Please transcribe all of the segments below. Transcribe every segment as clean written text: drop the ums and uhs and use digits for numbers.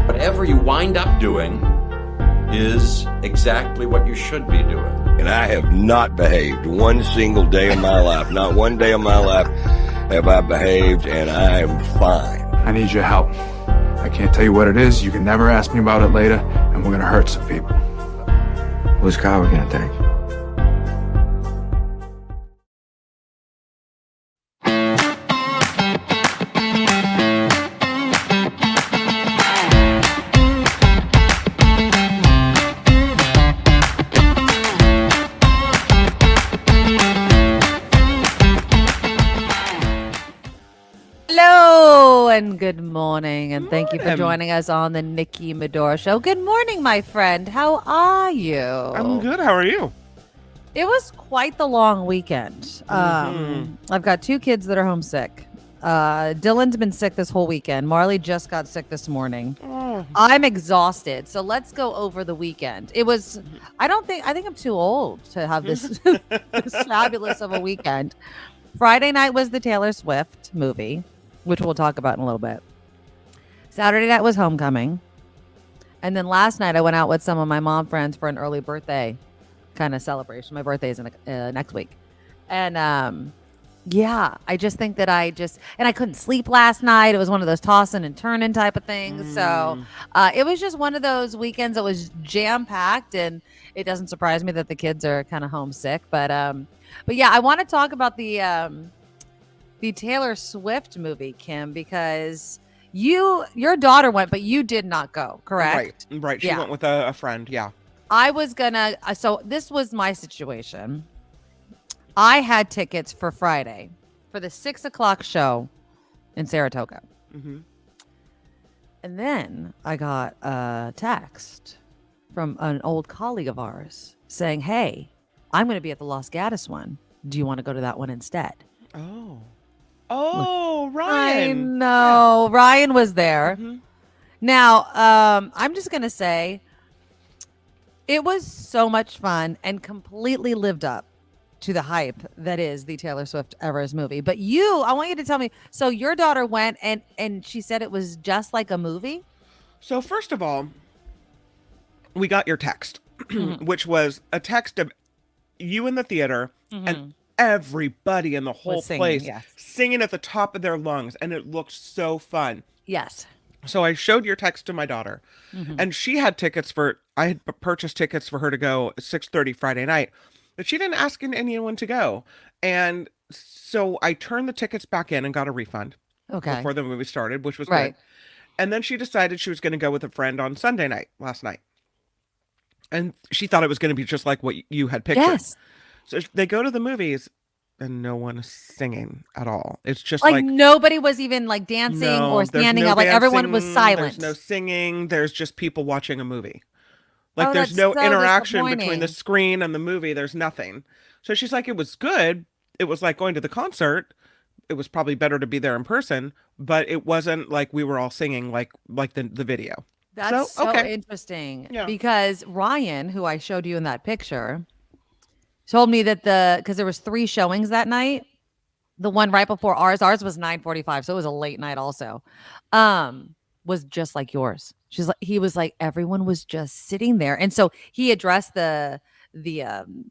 Whatever you wind up doing is exactly what you should be doing. And I have not behaved one single day of my life. Not one day of my life have I behaved, and I am fine. I need your help. I can't tell you what it is. You can never ask me about it later, and we're gonna hurt some people. Whose car are we gonna take? And good morning, and thank you for joining us on the Nikki Medoro Show. Good morning, my friend. How are you? I'm good. How are you? It was quite the long weekend. I've got two kids that are homesick. Dylan's been sick this whole weekend. Marley just got sick this morning. I'm exhausted. So let's go over the weekend. It was, I think I'm too old to have this, this fabulous of a weekend. Friday night was the Taylor Swift movie, which we'll talk about in a little bit. Saturday night was homecoming. And then last night I went out with some of my mom friends for an early birthday kind of celebration. My birthday is next week. And yeah, I just think that and I couldn't sleep last night. It was one of those tossing and turning type of things. So it was just one of those weekends that was jam-packed, and it doesn't surprise me that the kids are kind of homesick. But yeah, I want to talk about the Taylor Swift movie, Kim, because your daughter went, but you did not go, correct? Right. She went with a friend. Yeah. I was gonna. So this was my situation. I had tickets for Friday for the 6:00 show in Saratoga, and then I got a text from an old colleague of ours saying, "Hey, I'm going to be at the Los Gatos one. Do you want to go to that one instead?" Oh, Ryan. I know. Yeah. Ryan was there. Now, I'm just going to say it was so much fun and completely lived up to the hype that is the Taylor Swift Everest movie. But I want you to tell me, so your daughter went and she said it was just like a movie? So first of all, we got your text, which was a text of you in the theater and everybody in the whole place singing at the top of their lungs, and it looked so fun. Yes. So I showed your text to my daughter, and she had tickets I had purchased tickets for her to go 6:30 Friday night, but she didn't ask anyone to go. And so I turned the tickets back in and got a refund before the movie started, which was good. And then she decided she was going to go with a friend on Sunday night, last night. And she thought it was going to be just like what you had pictured. Yes. So they go to the movies and no one is singing at all. It's just like nobody was even like dancing or standing up. Like everyone was silent. There's no singing. There's just people watching a movie. Like there's no interaction between the screen and the movie. There's nothing. So she's like, it was good. It was like going to the concert. It was probably better to be there in person, but it wasn't like we were all singing like the video. That's so interesting because Ryan, who I showed you in that picture, told me that because there was 3 showings that night. The one right before ours was 9:45, so it was a late night also. Was just like yours. He was like, everyone was just sitting there. And so he addressed the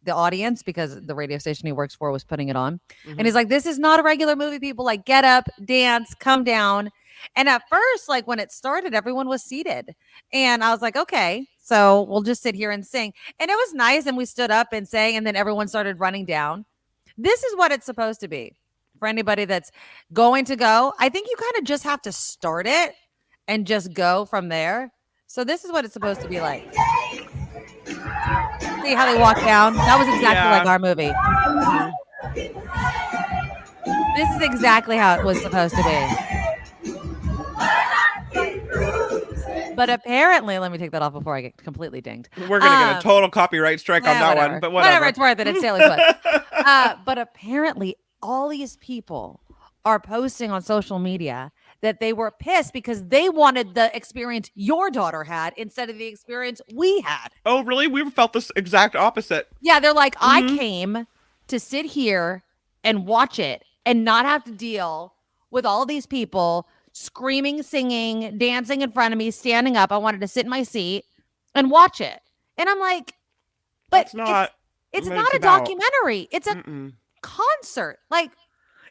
audience because the radio station he works for was putting it on. And he's like, this is not a regular movie, people. Like, get up, dance, come down. And at first, like when it started, everyone was seated. And I was like, okay, so we'll just sit here and sing. And it was nice. And we stood up and sang, and then everyone started running down. This is what it's supposed to be for anybody that's going to go. I think you kind of just have to start it and just go from there. So this is what it's supposed to be like. See how they walk down? That was exactly like our movie. This is exactly how it was supposed to be. But apparently, let me take that off before I get completely dinged. We're going to get a total copyright strike on that one, but whatever. It's worth it. It's Taylor Swift. But apparently, all these people are posting on social media that they were pissed because they wanted the experience your daughter had instead of the experience we had. Oh, really? We felt this exact opposite. Yeah, they're like, I came to sit here and watch it and not have to deal with all these people screaming, singing, dancing in front of me, standing up. I wanted to sit in my seat and watch it. And I'm like, but That's not it's what not it's a about. documentary. It's a concert. Like,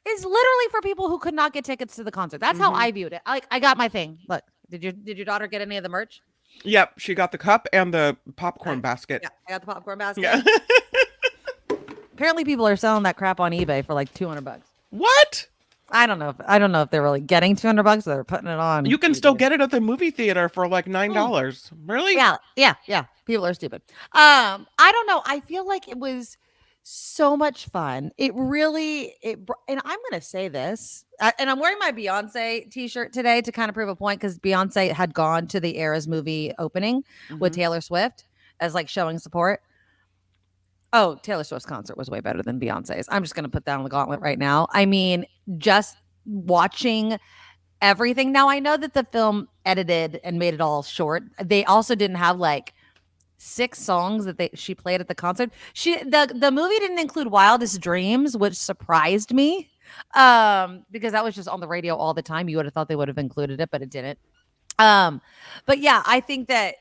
it's literally for people who could not get tickets to the concert. That's how I viewed it. I got my thing. Look, did your daughter get any of the merch? Yep, she got the cup and the popcorn basket. Yeah, I got the popcorn basket. Yeah. Apparently, people are selling that crap on eBay for like $200. What? I don't know if they're really getting $200 or they're putting it on. You can still get it at the movie theater for like $9. Really? Yeah. People are stupid. I don't know. I feel like it was so much fun. And I'm gonna say this, and I'm wearing my Beyonce t-shirt today to kind of prove a point, because Beyonce had gone to the Eras movie opening with Taylor Swift as like showing support. Oh, Taylor Swift's concert was way better than Beyonce's. I'm just gonna put that on the gauntlet right now. I mean, just watching everything. Now, I know that the film edited and made it all short. They also didn't have like 6 songs that she played at the concert. The movie didn't include Wildest Dreams, which surprised me, because that was just on the radio all the time. You would have thought they would have included it, but it didn't. But yeah, I think that,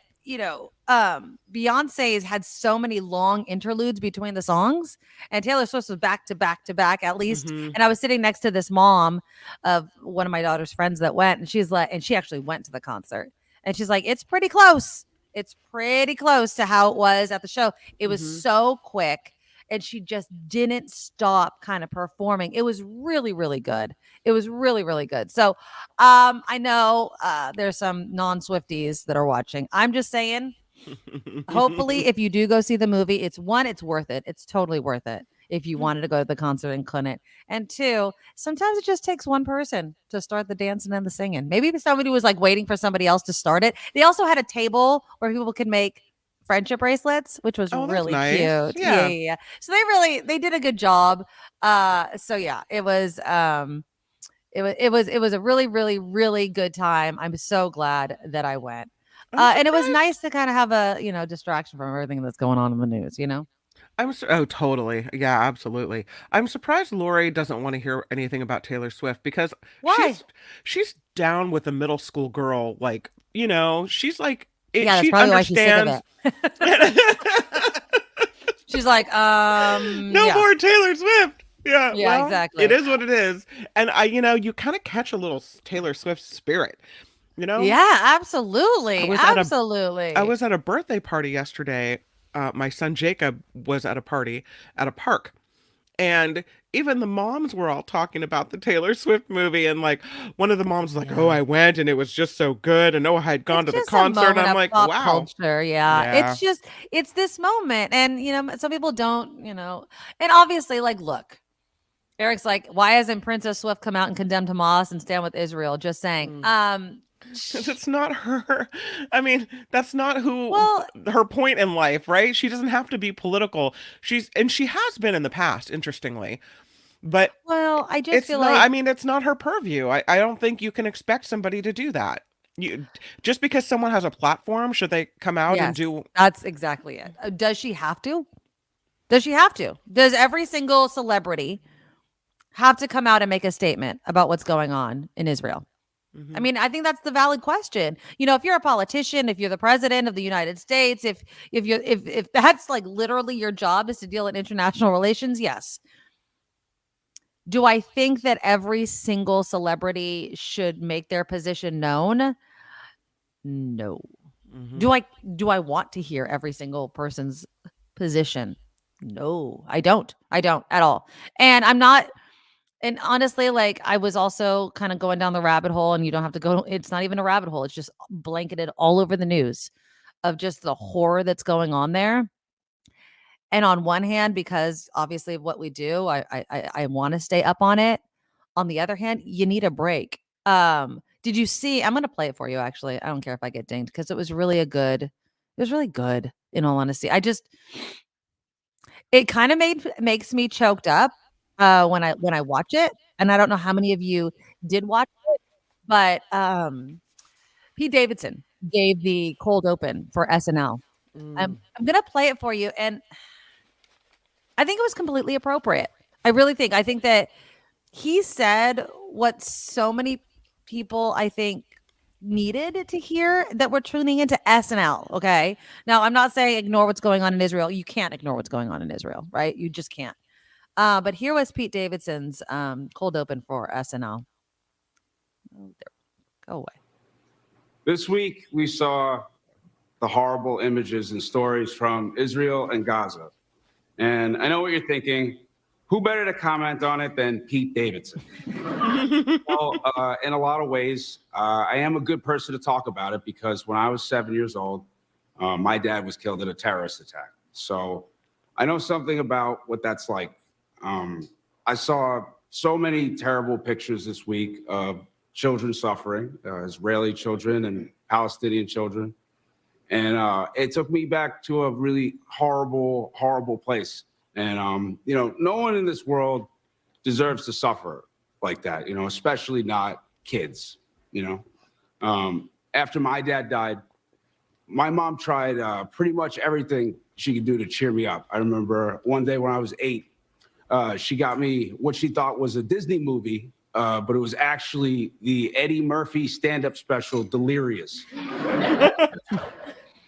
Beyonce's had so many long interludes between the songs, and Taylor Swift was back to back to back at least. And I was sitting next to this mom of one of my daughter's friends that went, and she's like, and she actually went to the concert, and she's like, it's pretty close. It's pretty close to how it was at the show. It was so quick, and she just didn't stop kind of performing. It was really, really good. It was really, really good. So I know there's some non-Swifties that are watching. I'm just saying, hopefully, if you do go see the movie, it's worth it. It's totally worth it if you wanted to go to the concert and couldn't. And 2, sometimes it just takes one person to start the dancing and the singing. Maybe somebody was like waiting for somebody else to start it. They also had a table where people could make friendship bracelets, which was really nice. Cute. Yeah. So they did a good job. So yeah, it was a really, really, really good time. I'm so glad that I went. And it was nice to kind of have a, distraction from everything that's going on in the news, Oh, totally. Yeah, absolutely. I'm surprised Lori doesn't want to hear anything about Taylor Swift, because Why? she's down with a middle school girl. Like, she's like, that's she probably why she's sick of understands. She's like, No more Taylor Swift. Yeah, well, exactly. It is what it is. And you kind of catch a little Taylor Swift spirit, Yeah, absolutely. I was at a birthday party yesterday. My son Jacob was at a party at a park, and even the moms were all talking about the Taylor Swift movie. And like, one of the moms was like, "Oh, I went and it was just so good." And I had gone to the concert. And I'm like, pop "Wow, culture, yeah." It's this moment, and some people don't, and obviously, like, look, Eric's like, why hasn't Princess Swift come out and condemned Hamas and stand with Israel? Just saying. It's not her. I mean, that's not her point in life, right? She doesn't have to be political. She has been in the past, interestingly. But I just feel I mean, it's not her purview. I don't think you can expect somebody to do that. Just because someone has a platform, should they come out and do? That's exactly it. Does she have to? Does every single celebrity have to come out and make a statement about what's going on in Israel? I mean, I think that's the valid question. If you're a politician, if you're the president of the United States, if that's like literally your job is to deal in international relations, yes. Do I think that every single celebrity should make their position known? No. Do I want to hear every single person's position? No, I don't at all. And I'm not. And honestly, like, I was also kind of going down the rabbit hole, and you don't have to go. It's not even a rabbit hole. It's just blanketed all over the news of just the horror that's going on there. And on one hand, because obviously of what we do, I want to stay up on it. On the other hand, you need a break. Did you see? I'm going to play it for you. Actually, I don't care if I get dinged, because it was really good. In all honesty, it kind of makes me choked up. When I watch it, and I don't know how many of you did watch it, but Pete Davidson gave the cold open for SNL. I'm gonna play it for you, and I think it was completely appropriate. I really think. I think that he said what so many people, I think, needed to hear that we're tuning into SNL. Okay. Now, I'm not saying ignore what's going on in Israel. You can't ignore what's going on in Israel, right? You just can't. But here was Pete Davidson's cold open for SNL. Oh, there. Go away. This week, we saw the horrible images and stories from Israel and Gaza. And I know what you're thinking. Who better to comment on it than Pete Davidson? Well, in a lot of ways, I am a good person to talk about it because when I was 7 years old, my dad was killed in a terrorist attack. So I know something about what that's like. I saw so many terrible pictures this week of children suffering, Israeli children and Palestinian children. And it took me back to a really horrible, horrible place. And, no one in this world deserves to suffer like that, especially not kids, After my dad died, my mom tried pretty much everything she could do to cheer me up. I remember one day when I was 8, she got me what she thought was a Disney movie, but it was actually the Eddie Murphy stand-up special, Delirious.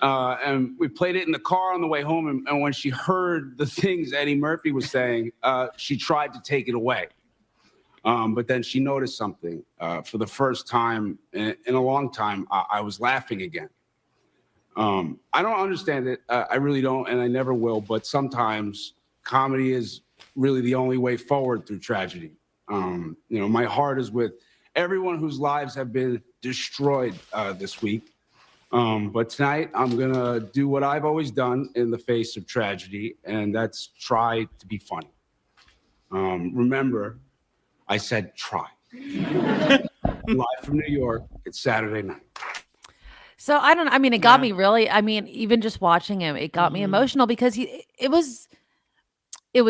And we played it in the car on the way home. And when she heard the things Eddie Murphy was saying, she tried to take it away. But then she noticed something. For the first time in a long time, I was laughing again. I don't understand it. I really don't, and I never will. But sometimes comedy is really the only way forward through tragedy. My heart is with everyone whose lives have been destroyed this week. But tonight, I'm going to do what I've always done in the face of tragedy, and that's try to be funny. Remember, I said try. Live from New York, it's Saturday night. So it got me really, even just watching him, it got me emotional because it was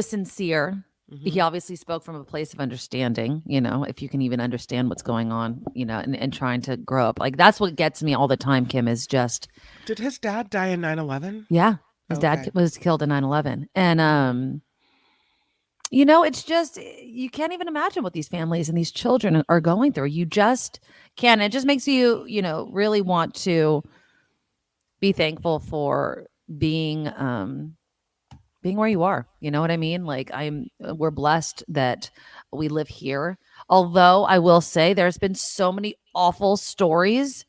sincere. He obviously spoke from a place of understanding, if you can even understand what's going on, and trying to grow up. Like, that's what gets me all the time, Kim, is just. Did his dad die in 9/11? Yeah. His dad was killed in 9/11. And, it's just, you can't even imagine what these families and these children are going through. You just can't. It just makes you, really want to be thankful for being where you are. You know what I mean? Like, we're blessed that we live here. Although I will say there's been so many awful stories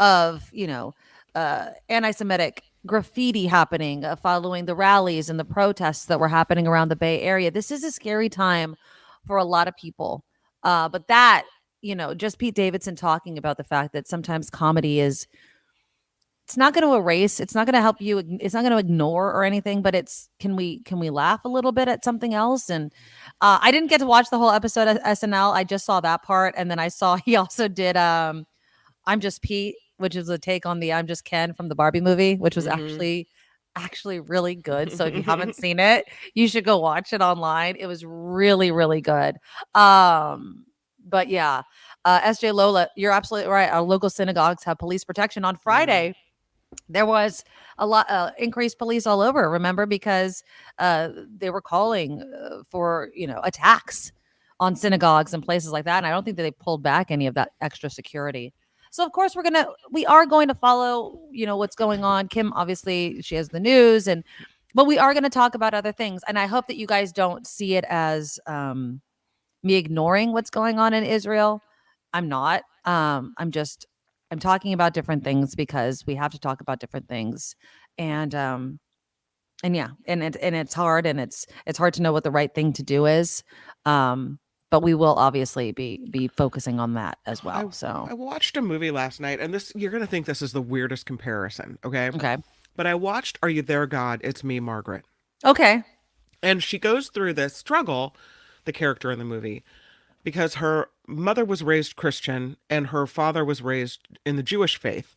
of, anti-Semitic graffiti happening following the rallies and the protests that were happening around the Bay Area. This is a scary time for a lot of people. But that, just Pete Davidson talking about the fact that sometimes comedy is, it's not going to erase, it's not going to help you, it's not going to ignore or anything, but can we laugh a little bit at something else? And I didn't get to watch the whole episode of SNL. I just saw that part. And then I saw he also did I'm Just Pete, which is a take on the I'm Just Ken from the Barbie movie, which was actually really good. So if you haven't seen it, you should go watch it online. It was really, really good. But yeah, SJ Lola, you're absolutely right. Our local synagogues have police protection. On Friday, there was a lot increased police all over, remember, because they were calling for, attacks on synagogues and places like that. And I don't think that they pulled back any of that extra security. So, of course, we are going to follow, what's going on. Kim, obviously, she has the news, but we are going to talk about other things. And I hope that you guys don't see it as me ignoring what's going on in Israel. I'm not. I'm talking about different things because we have to talk about different things. And it's hard, and it's hard to know what the right thing to do is. But we will obviously be focusing on that as well. I watched a movie last night, and you're going to think this is the weirdest comparison, okay? Okay. But I watched Are You There, God? It's Me, Margaret. Okay. And she goes through this struggle, the character in the movie, because her mother was raised Christian and her father was raised in the Jewish faith.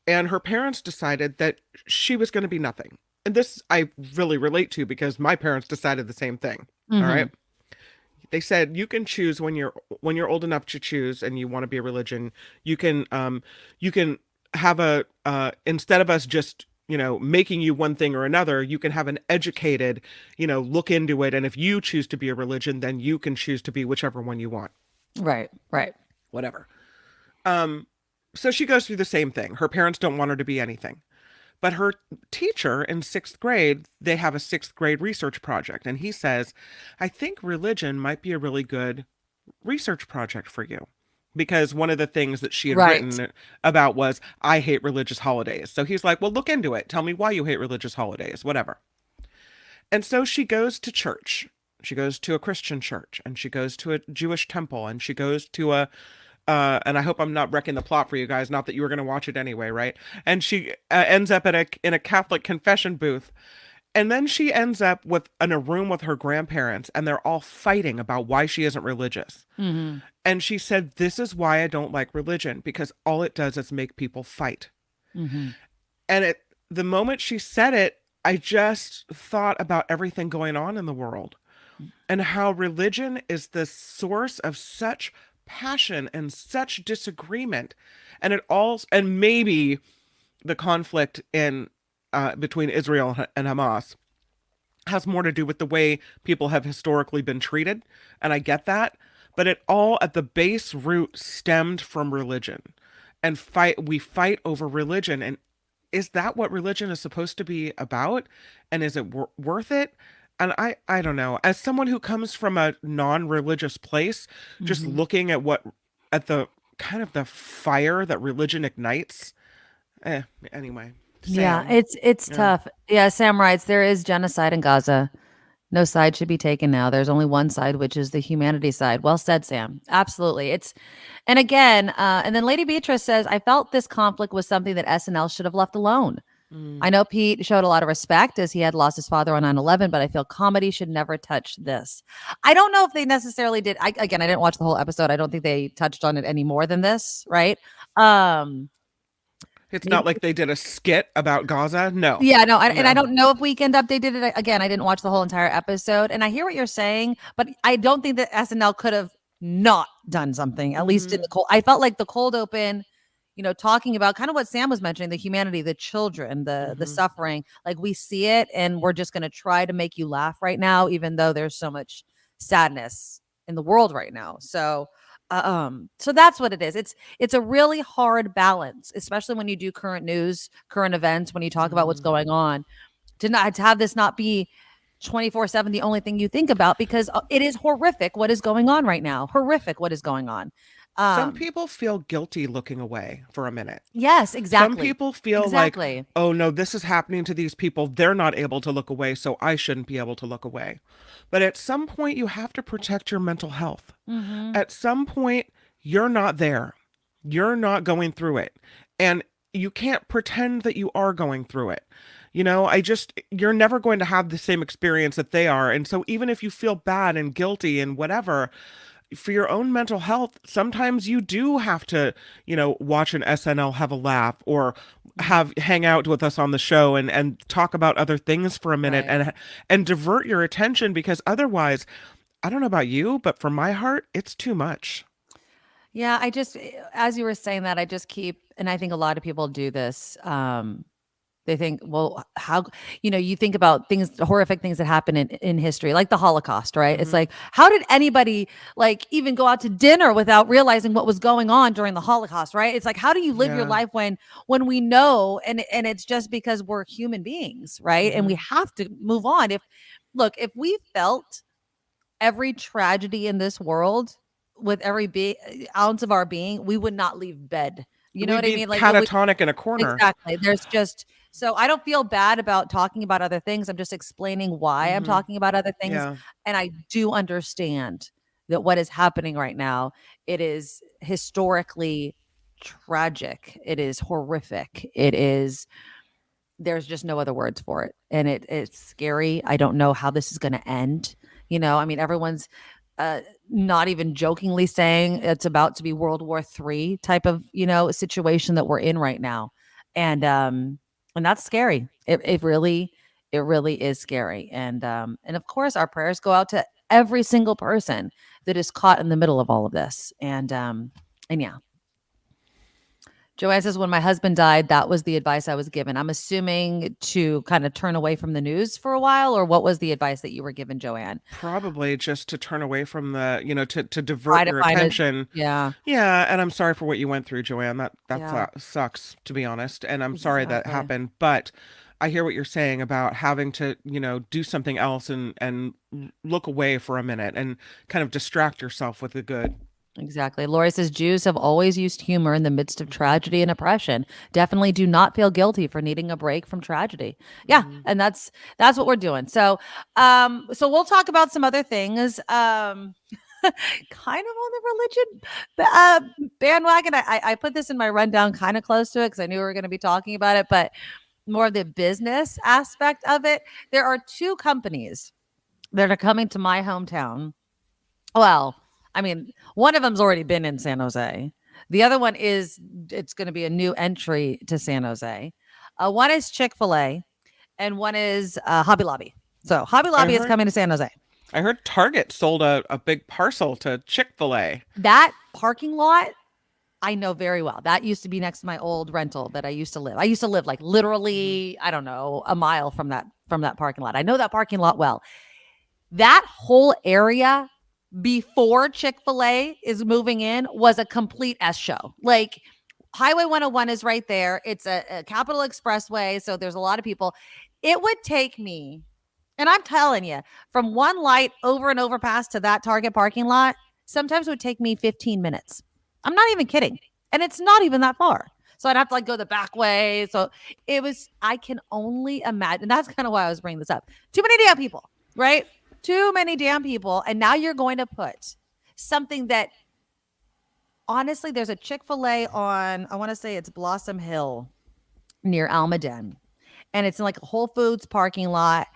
And her parents decided that she was going to be nothing. And this I really relate to because my parents decided the same thing. Mm-hmm. All right. They said you can choose when you're old enough to choose and you want to be a religion. You can have instead of us just making you one thing or another, you can have an educated look into it. And if you choose to be a religion, then you can choose to be whichever one you want. Right. whatever. So she goes through the same thing. Her parents don't want her to be anything. But her teacher in 6th grade, they have a 6th grade research project. And he says, I think religion might be a really good research project for you. Because one of the things that she had Right. written about was, I hate religious holidays. So he's like, well, look into it. Tell me why you hate religious holidays, whatever. And so she goes to church. She goes to a Christian church, and she goes to a Jewish temple, and she goes to and I hope I'm not wrecking the plot for you guys, not that you were going to watch it anyway, right? And she ends up in a Catholic confession booth. And then she ends up in a room with her grandparents, and they're all fighting about why she isn't religious. Mm-hmm. And she said, this is why I don't like religion, because all it does is make people fight. Mm-hmm. And the moment she said it, I just thought about everything going on in the world and how religion is the source of such passion and such disagreement. And maybe the conflict in between Israel and Hamas has more to do with the way people have historically been treated, and I get that, but it all at the base root stemmed from religion. And we fight over religion, and is that what religion is supposed to be about? And is it worth it? And I don't know. As someone who comes from a non-religious place, just looking at the kind of the fire that religion ignites. Anyway. Yeah, Sam. it's tough. Yeah, Sam writes, there is genocide in Gaza. No side should be taken now. There's only one side, which is the humanity side. Well said, Sam. Absolutely. And again, and then Lady Beatrice says, I felt this conflict was something that SNL should have left alone. I know Pete showed a lot of respect as he had lost his father on 9/11, but I feel comedy should never touch this. I don't know if they necessarily did. I didn't watch the whole episode. I don't think they touched on it any more than this, right? It's not like they did a skit about Gaza. No. Yeah, no. And I don't know if Weekend Update did it. Again, I didn't watch the whole entire episode. And I hear what you're saying, but I don't think that SNL could have not done something, at least in the cold. I felt like the cold open, talking about kind of what Sam was mentioning, the humanity, the children, the suffering, like we see it and we're just going to try to make you laugh right now, even though there's so much sadness in the world right now. So that's what it is. It's a really hard balance, especially when you do current news, current events, when you talk about what's going on, to have this not be 24/7 the only thing you think about, because it is horrific what is going on right now. Horrific what is going on. Some people feel guilty looking away for a minute. Yes, exactly. Some people feel like, oh no, this is happening to these people. They're not able to look away, so I shouldn't be able to look away. But at some point, you have to protect your mental health. At some point, you're not there. You're not going through it. And you can't pretend that you are going through it. You're never going to have the same experience that they are. And so even if you feel bad and guilty and whatever, for your own mental health, sometimes you do have to, watch an SNL have a laugh or hang out with us on the show and talk about other things for a minute and divert your attention, because otherwise, I don't know about you, but for my heart, it's too much. Yeah, as you were saying that, and I think a lot of people do this. They think, well, how, you think about horrific things that happen in history, like the Holocaust, right? It's like, how did anybody even go out to dinner without realizing what was going on during the Holocaust, right? It's like, how do you live your life when we know, and it's just because we're human beings, right? And we have to move on. If we felt every tragedy in this world with every ounce of our being, we would not leave bed. You know what I mean? Like catatonic in a corner. Exactly. So I don't feel bad about talking about other things. I'm just explaining why I'm talking about other things. Yeah. And I do understand that what is happening right now, it is historically tragic. It is horrific. There's just no other words for it. And it's scary. I don't know how this is going to end. Everyone's not even jokingly saying it's about to be World War III type of, situation that we're in right now. And that's scary. It really is scary. And of course our prayers go out to every single person that is caught in the middle of all of this. And yeah. Joanne says, when my husband died, that was the advice I was given. I'm assuming to kind of turn away from the news for a while, or what was the advice that you were given, Joanne? Probably just to turn away from the, to Try divert to your find it. attention. Yeah. Yeah, and I'm sorry for what you went through, Joanne. That Yeah. sucks, to be honest. And I'm sorry that Exactly. happened, but I hear what you're saying about having to, do something else and look away for a minute and kind of distract yourself with the good. Exactly. Lori says Jews have always used humor in the midst of tragedy and oppression. Definitely do not feel guilty for needing a break from tragedy. Yeah, and that's what we're doing. So so we'll talk about some other things. Kind of on the religion bandwagon. I put this in my rundown kind of close to it because I knew we were going to be talking about it, but more of the business aspect of it. There are two companies that are coming to my hometown. Well, I mean, one of them's already been in San Jose. The other one it's going to be a new entry to San Jose. One is Chick-fil-A and one is Hobby Lobby. So Hobby Lobby is coming to San Jose. I heard Target sold a big parcel to Chick-fil-A. That parking lot, I know very well. That used to be next to my old rental that I used to live. I used to live like literally, I don't know, a mile from that parking lot. I know that parking lot well. That whole area before Chick-fil-A is moving in was a complete S show. Like Highway 101 is right there. It's a Capital Expressway. So there's a lot of people. It would take me, and I'm telling you, from one light over and overpass to that Target parking lot, sometimes it would take me 15 minutes. I'm not even kidding. And it's not even that far. So I'd have to like go the back way. So I can only imagine. That's kind of why I was bringing this up. Too many damn people, right? Too many damn people. And now you're going to put something that, honestly, there's a Chick-fil-A on, I want to say it's Blossom Hill near Almaden. And it's in like a Whole Foods parking lot.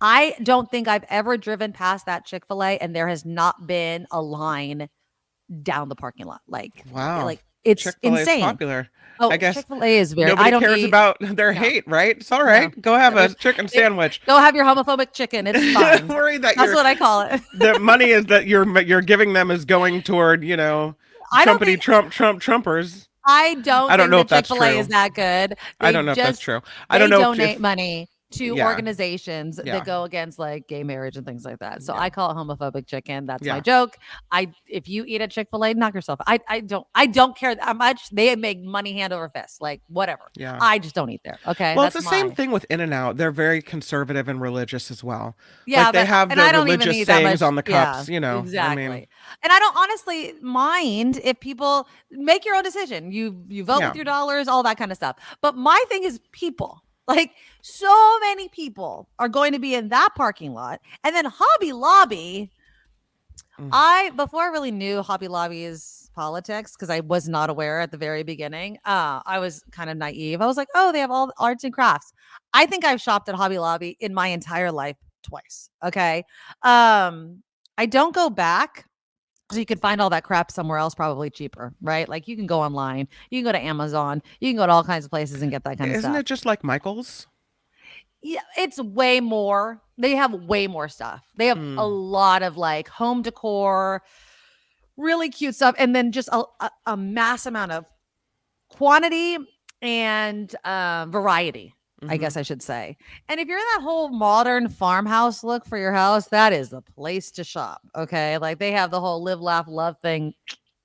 I don't think I've ever driven past that Chick-fil-A and there has not been a line down the parking lot. Wow. It's Chick-fil-A insane. Is popular. Oh, I guess Chick-fil-A is very. Nobody I don't cares eat, about their hate, right? It's all right. Go have a chicken sandwich. Go have your homophobic chicken. It's fine. Worry that That's what I call it. The money is that you're giving them is going toward, Trumpers. I don't know think if that's Chick-fil-A true. is that good. I don't know if that's true. I don't know. They donate money to organizations Yeah. that go against like gay marriage and things like that. So I call it homophobic chicken. That's Yeah. my joke. If you eat at Chick-fil-A, knock yourself. I don't care that much. They make money hand over fist, like whatever. Yeah. I just don't eat there. Okay. Well, it's the same thing with In-N-Out. They're very conservative and religious as well. Yeah, like they have and the I don't even religious eat that sayings much. on the cups, Yeah, exactly. I mean, and I don't honestly mind if people make your own decision. You vote with your dollars, all that kind of stuff. But my thing is people. Like so many people are going to be in that parking lot. And then Hobby Lobby, before I really knew Hobby Lobby's politics, because I was not aware at the very beginning, I was kind of naive. I was like, oh, they have all arts and crafts. I think I've shopped at Hobby Lobby in my entire life twice. Okay. I don't go back. So you can find all that crap somewhere else, probably cheaper, right? Like you can go online, you can go to Amazon, you can go to all kinds of places and get that kind of stuff. Isn't it just like Michael's? Yeah, it's way more. They have way more stuff. They have a lot of like home decor, really cute stuff, and then just a mass amount of quantity and variety. I guess I should say. And if you're in that whole modern farmhouse look for your house, that is the place to shop. Okay. Like they have the whole live, laugh, love thing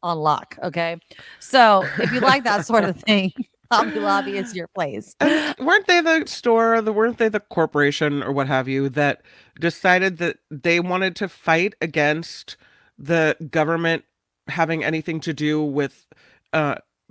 on lock. Okay. So if you like that sort of thing, Hobby Lobby is your place. Weren't they the store, weren't they the corporation or what have you that decided that they wanted to fight against the government having anything to do with,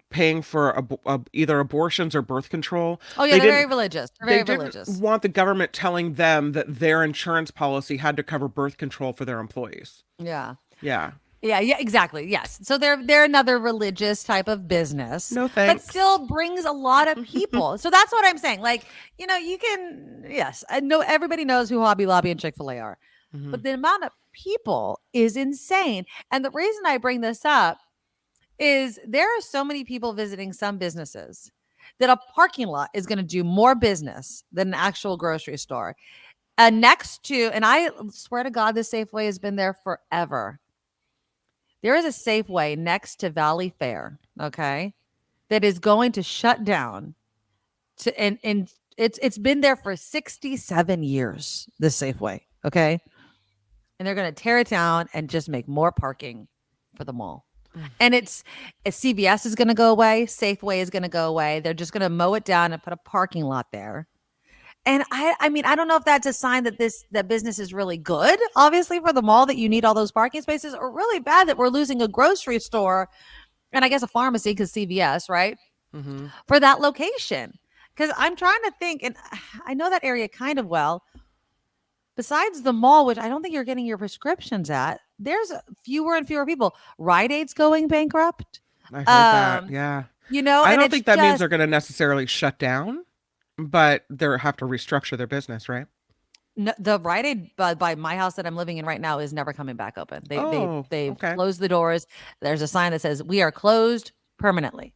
paying for either abortions or birth control? Oh yeah, they're very religious. They're very religious. Didn't want the government telling them that their insurance policy had to cover birth control for their employees. Yeah. Yeah. Yeah, exactly. Yes. So they're another religious type of business. No thanks. But still brings a lot of people. So that's what I'm saying. Like, you can, yes, I know everybody knows who Hobby Lobby and Chick-fil-A are. But the amount of people is insane. And the reason I bring this up is there are so many people visiting some businesses that a parking lot is going to do more business than an actual grocery store. And I swear to God, this Safeway has been there forever. There is a Safeway next to Valley Fair. Okay. that is going to shut down and it's been there for 67 years, this Safeway, okay? And they're going to tear it down and just make more parking for the mall. And it's CVS is going to go away, Safeway is going to go away. They're just going to mow it down and put a parking lot there. And I mean, I don't know if that's a sign that that business is really good, obviously, for the mall, that you need all those parking spaces, or really bad that we're losing a grocery store and I guess a pharmacy, because CVS, right? Mm-hmm. For that location. Because I'm trying to think, and I know that area kind of well. Besides the mall, which I don't think you're getting your prescriptions at, there's fewer and fewer people. Rite Aid's going bankrupt. I heard that. Yeah. You know, I and don't think that means they're going to necessarily shut down, but they have to restructure their business, right? No, the Rite Aid by my house that I'm living in right now is never coming back open. They've closed the doors. There's a sign that says we are closed permanently.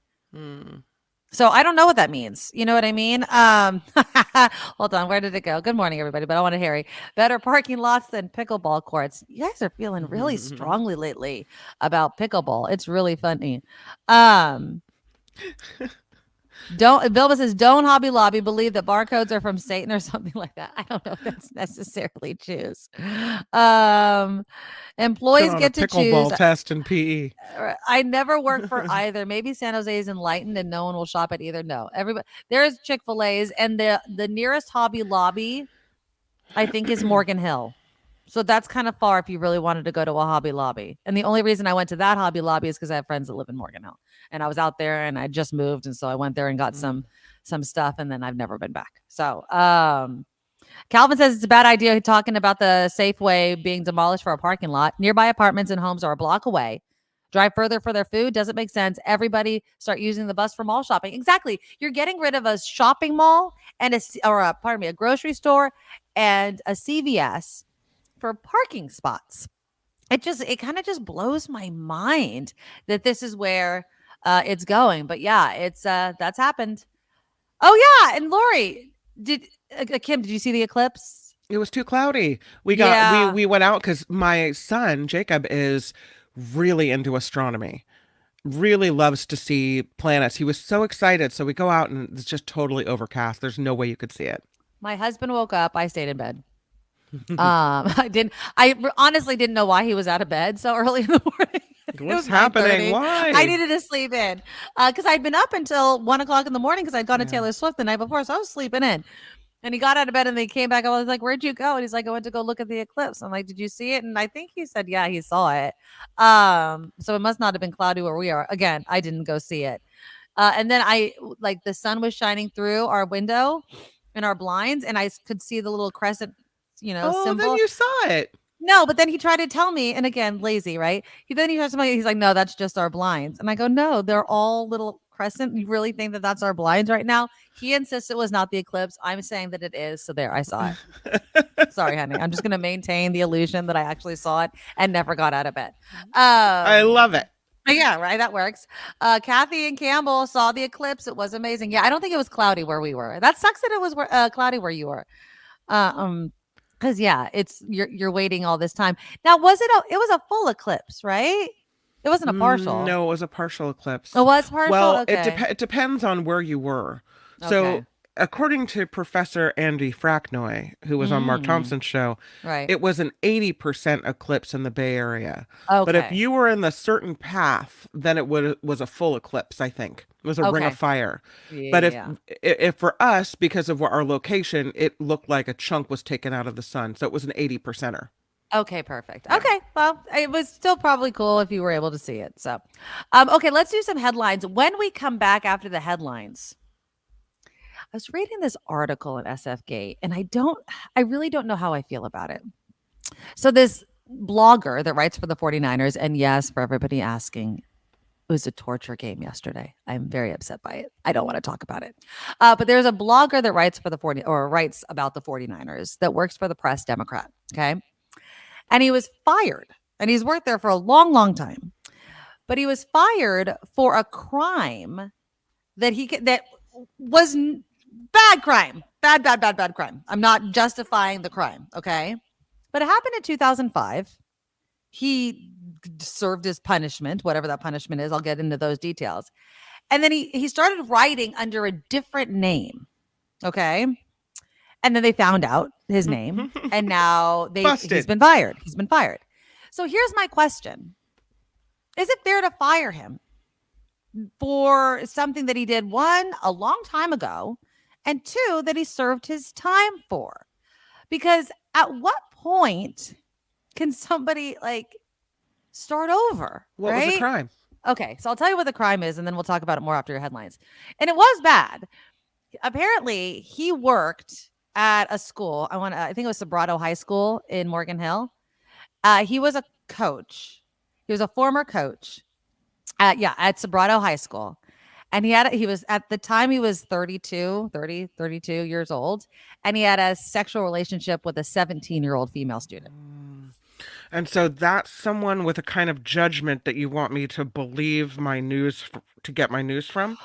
So I don't know what that means. You know what I mean? Hold on. Where did it go? Good morning, everybody. But I want to Harry. Better parking lots than pickleball courts. You guys are feeling really strongly lately about pickleball. It's really funny. Bilba says, don't Hobby Lobby believe that barcodes are from Satan or something like that. I don't know if that's necessarily true. Employees get to choose. Pickleball test in PE. I never work for either. Maybe San Jose is enlightened and no one will shop at either. No, everybody. There's Chick-fil-A's, and the nearest Hobby Lobby, I think, is Morgan Hill. So that's kind of far if you really wanted to go to a Hobby Lobby. And the only reason I went to that Hobby Lobby is because I have friends that live in Morgan Hill. And I was out there and I just moved. And so I went there and got some stuff, and then I've never been back. So Calvin says it's a bad idea talking about the Safeway being demolished for a parking lot. Nearby apartments and homes are a block away. Drive further for their food doesn't make sense. Everybody start using the bus for mall shopping. Exactly. You're getting rid of a shopping mall and a grocery store and a CVS for parking spots. It kind of just blows my mind that this is where it's going. But yeah, it's that's happened. Oh yeah, and Lori, Kim, did you see the eclipse? It was too cloudy. We went out because my son Jacob is really into astronomy. Really loves to see planets. He was so excited. So we go out and it's just totally overcast. There's no way you could see it. My husband woke up. I stayed in bed. I honestly didn't know why he was out of bed so early in the morning. What's happening? Why? I needed to sleep in because I'd been up until 1:00 in the morning because I'd gone to Taylor Swift the night before, so I was sleeping in. And he got out of bed and they came back. I was like, "Where'd you go?" And he's like, "I went to go look at the eclipse." I'm like, "Did you see it?" And I think he said, "Yeah, he saw it." So it must not have been cloudy where we are. Again, I didn't go see it. And then the sun was shining through our window and our blinds, and I could see the little crescent. Symbol. Then you saw it. No, but then he tried to tell me, and again, lazy, right? He tried to tell me, he's like, "No, that's just our blinds." And I go, "No, they're all little crescent. You really think that that's our blinds right now?" He insists it was not the eclipse. I'm saying that it is. So there, I saw it. Sorry, honey. I'm just going to maintain the illusion that I actually saw it and never got out of bed. I love it. Yeah, right. That works. Kathy and Campbell saw the eclipse. It was amazing. Yeah, I don't think it was cloudy where we were. That sucks that it was cloudy where you were. Because it's you're waiting all this time. Now, it was a full eclipse, right? It wasn't a partial. No, it was a partial eclipse. It was partial. Well, okay. it depends on where you were. So, according to Professor Andy Fracknoy, who was on Mark Thompson's show, right, it was an 80% eclipse in the Bay Area. Okay. But if you were in the certain path, then it was a full eclipse. I think it was a ring of fire. Yeah, but if for us, because of our location, it looked like a chunk was taken out of the sun, so it was an 80%er. Okay, perfect. Okay, well, it was still probably cool if you were able to see it. So, okay, let's do some headlines. When we come back after the headlines, I was reading this article in SFGate, and I really don't know how I feel about it. So this blogger that writes for the 49ers, and yes, for everybody asking, it was a torture game yesterday. I'm very upset by it. I don't want to talk about it. But there's a blogger that writes about the 49ers that works for the Press Democrat. Okay. And he was fired, and he's worked there for a long, long time. But he was fired for a crime that was bad crime, bad crime. I'm not justifying the crime. Okay. But it happened in 2005. He served his punishment, whatever that punishment is. I'll get into those details. And then he started writing under a different name. Okay. And then they found out his name. And now he's been fired. He's been fired. So here's my question. Is it fair to fire him for something that he did, one, a long time ago, and two, that he served his time for? Because at what point can somebody like start over? What was the crime? Okay, so I'll tell you what the crime is, and then we'll talk about it more after your headlines. And it was bad. Apparently, he worked at a school. I think it was Sobrato High School in Morgan Hill. He was a coach. He was a former coach at Sobrato High School. And he was at the time he was 32 years old. And he had a sexual relationship with a 17-year-old female student. And so that's someone with a kind of judgment that you want me to believe my news to get my news from?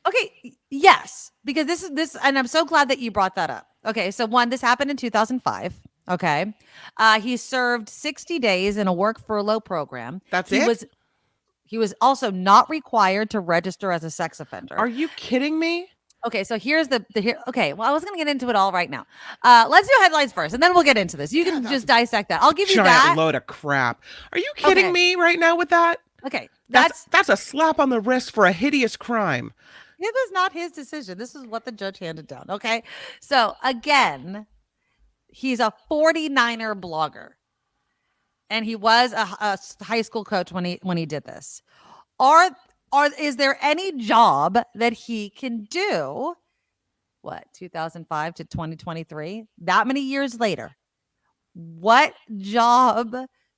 Okay, yes, because this, and I'm so glad that you brought that up. Okay, so this happened in 2005. Okay, he served 60 days in a work furlough program. He was also not required to register as a sex offender. Are you kidding me? Okay, so here's okay, well, I was going to get into it all right now. Let's do headlines first, and then we'll get into this. You can just dissect that. I'll give you that. Giant load of crap. Are you kidding me right now with that? Okay. That's a slap on the wrist for a hideous crime. It was not his decision. This is what the judge handed down, okay? So, again, he's a 49er blogger, and he was a high school coach when he did this. Is there any job that he can do, 2005 to 2023, that many years later? What job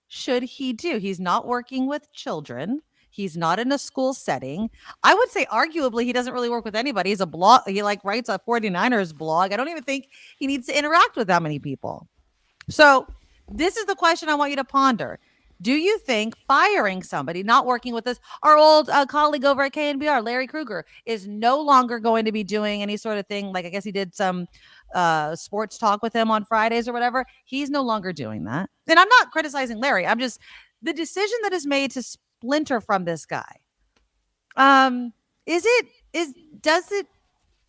should he do? He's not working with children. He's not in a school setting. I would say arguably he doesn't really work with anybody. He's a blog. He writes a 49ers blog. I don't even think he needs to interact with that many people. So this is the question I want you to ponder. Do you think firing somebody, not working with us, our old colleague over at KNBR, Larry Kruger, is no longer going to be doing any sort of thing? Like, I guess he did some sports talk with him on Fridays or whatever. He's no longer doing that. And I'm not criticizing Larry. I'm just, the decision that is made to splinter from this guy. Does it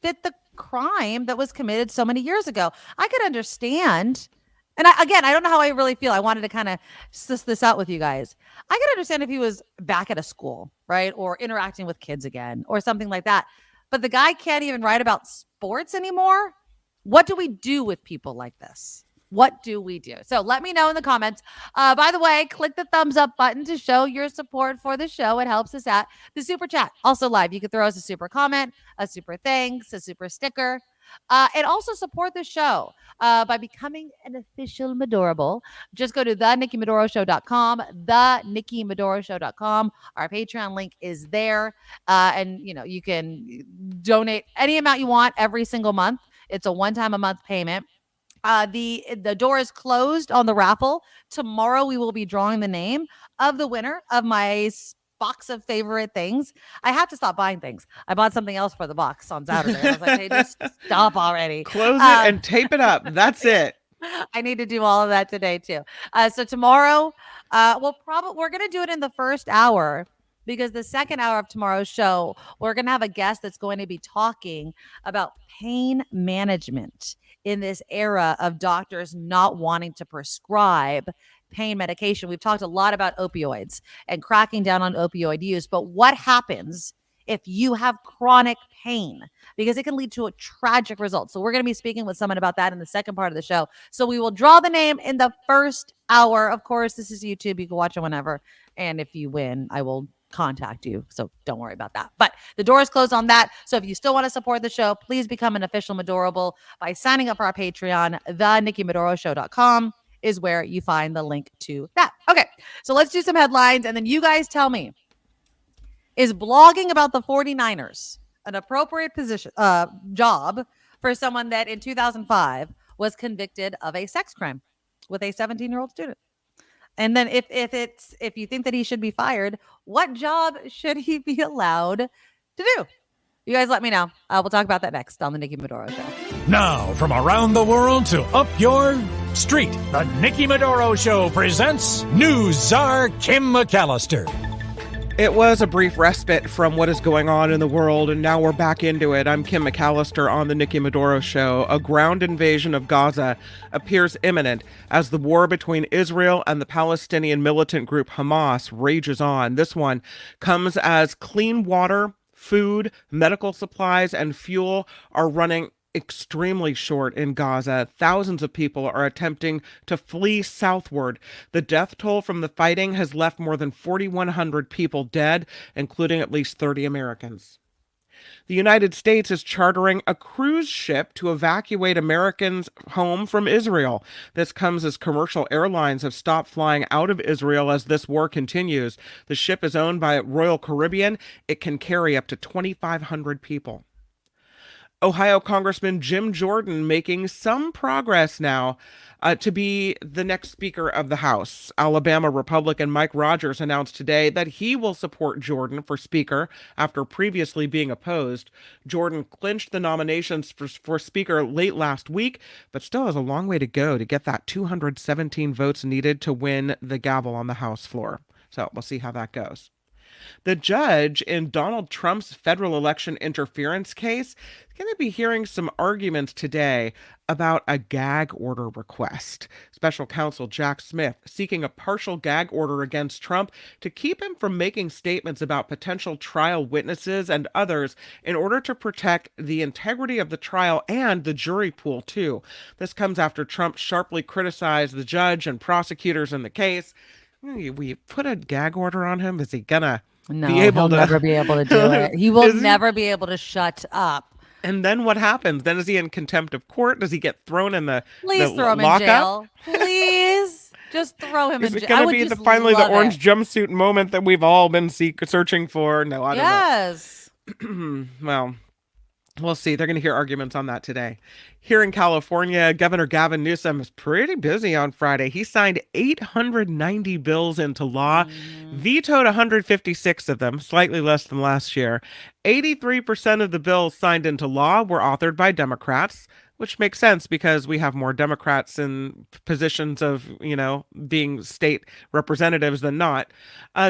fit the crime that was committed so many years ago? I could understand. And I don't know how I really feel. I wanted to kind of suss this out with you guys. I could understand if he was back at a school, right? Or interacting with kids again or something like that. But the guy can't even write about sports anymore. What do we do with people like this? What do we do? So let me know in the comments. By the way, click the thumbs up button to show your support for the show. It helps us out. The super chat, also live. You can throw us a super comment, a super thanks, a super sticker. And also support the show by becoming an official Medorable. Just go to thenikkimedoroshow.com, thenikkimedoroshow.com. Our Patreon link is there. And, you can donate any amount you want every single month. It's a one-time a month payment. The door is closed on the raffle. Tomorrow we will be drawing the name of the winner of my box of favorite things. I have to stop buying things. I bought something else for the box on Saturday. I was like, hey, just stop already. Close it and tape it up. That's it. I need to do all of that today too. So tomorrow, we're going to do it in the first hour, because the second hour of tomorrow's show, we're going to have a guest that's going to be talking about pain management in this era of doctors not wanting to prescribe pain medication. We've talked a lot about opioids and cracking down on opioid use, but what happens if you have chronic pain? Because it can lead to a tragic result. So we're going to be speaking with someone about that in the second part of the show. So we will draw the name in the first hour. Of course, this is YouTube. You can watch it whenever. And if you win, I will contact you. So don't worry about that. But the door is closed on that. So if you still want to support the show, please become an official Medorable by signing up for our Patreon. thenikkimedoroshow.com is where you find the link to that. Okay, so let's do some headlines, and then you guys tell me, is blogging about the 49ers an appropriate job for someone that in 2005 was convicted of a sex crime with a 17-year-old student? And then if you think that he should be fired, what job should he be allowed to do? You guys let me know. We'll talk about that next on the Nikki Medoro Show. Now, from around the world to up your street, the Nikki Medoro Show presents News Czar Kim McAllister. It was a brief respite from what is going on in the world, and now we're back into it. I'm Kim McAllister on the Nikki Medoro Show. A ground invasion of Gaza appears imminent as the war between Israel and the Palestinian militant group Hamas rages on. This one comes as clean water, food, medical supplies, and fuel are running extremely short in Gaza. Thousands of people are attempting to flee southward. The death toll from the fighting has left more than 4,100 people dead, including at least 30 Americans. The United States is chartering a cruise ship to evacuate Americans home from Israel. This comes as commercial airlines have stopped flying out of Israel as this war continues. The ship is owned by Royal Caribbean. It can carry up to 2,500 people. Ohio Congressman Jim Jordan making some progress now to be the next Speaker of the House. Alabama Republican Mike Rogers announced today that he will support Jordan for Speaker after previously being opposed. Jordan clinched the nominations for Speaker late last week, but still has a long way to go to get that 217 votes needed to win the gavel on the House floor. So we'll see how that goes. The judge in Donald Trump's federal election interference case is going to be hearing some arguments today about a gag order request. Special counsel Jack Smith seeking a partial gag order against Trump to keep him from making statements about potential trial witnesses and others in order to protect the integrity of the trial and the jury pool, too. This comes after Trump sharply criticized the judge and prosecutors in the case. We put a gag order on him. Is he gonna be able he'll to? never be able to do it. He will never be able to shut up. And then what happens? Then is he in contempt of court? Does he get thrown in the Please throw him lockup? in jail. Please, just throw him in jail. Is it going to be finally the orange jumpsuit moment that we've all been searching for? No, I don't know. Yes. Well, we'll see. They're going to hear arguments on that today. Here in California, Governor Gavin Newsom is pretty busy on Friday. He signed 890 bills into law, vetoed 156 of them, slightly less than last year. 83% of the bills signed into law were authored by Democrats, which makes sense because we have more Democrats in positions of, being state representatives than not.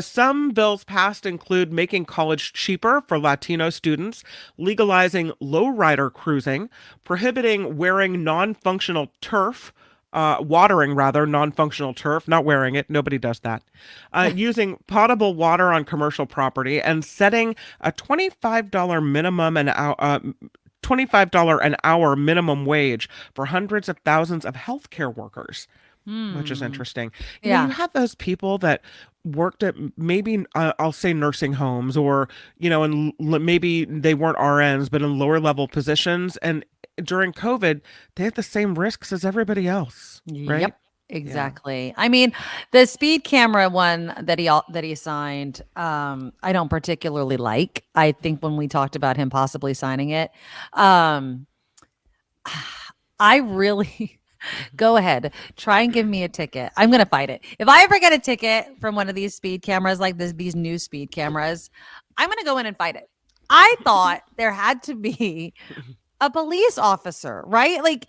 Some bills passed include making college cheaper for Latino students, legalizing lowrider cruising, prohibiting wearing non-functional turf, watering non-functional turf, not wearing it. Nobody does that. Using potable water on commercial property and setting a $25 minimum $25 an hour minimum wage for hundreds of thousands of healthcare workers, which is interesting. You have those people that worked at maybe, I'll say nursing homes or, and maybe they weren't RNs, but in lower level positions. And during COVID, they had the same risks as everybody else, right? Yep. Exactly. Yeah. I mean, the speed camera one that he signed, I don't particularly like. I think when we talked about him possibly signing it, I really go ahead, try and give me a ticket. I'm going to fight it. If I ever get a ticket from one of these speed cameras, like these new speed cameras, I'm going to go in and fight it. I thought there had to be a police officer, right? Like,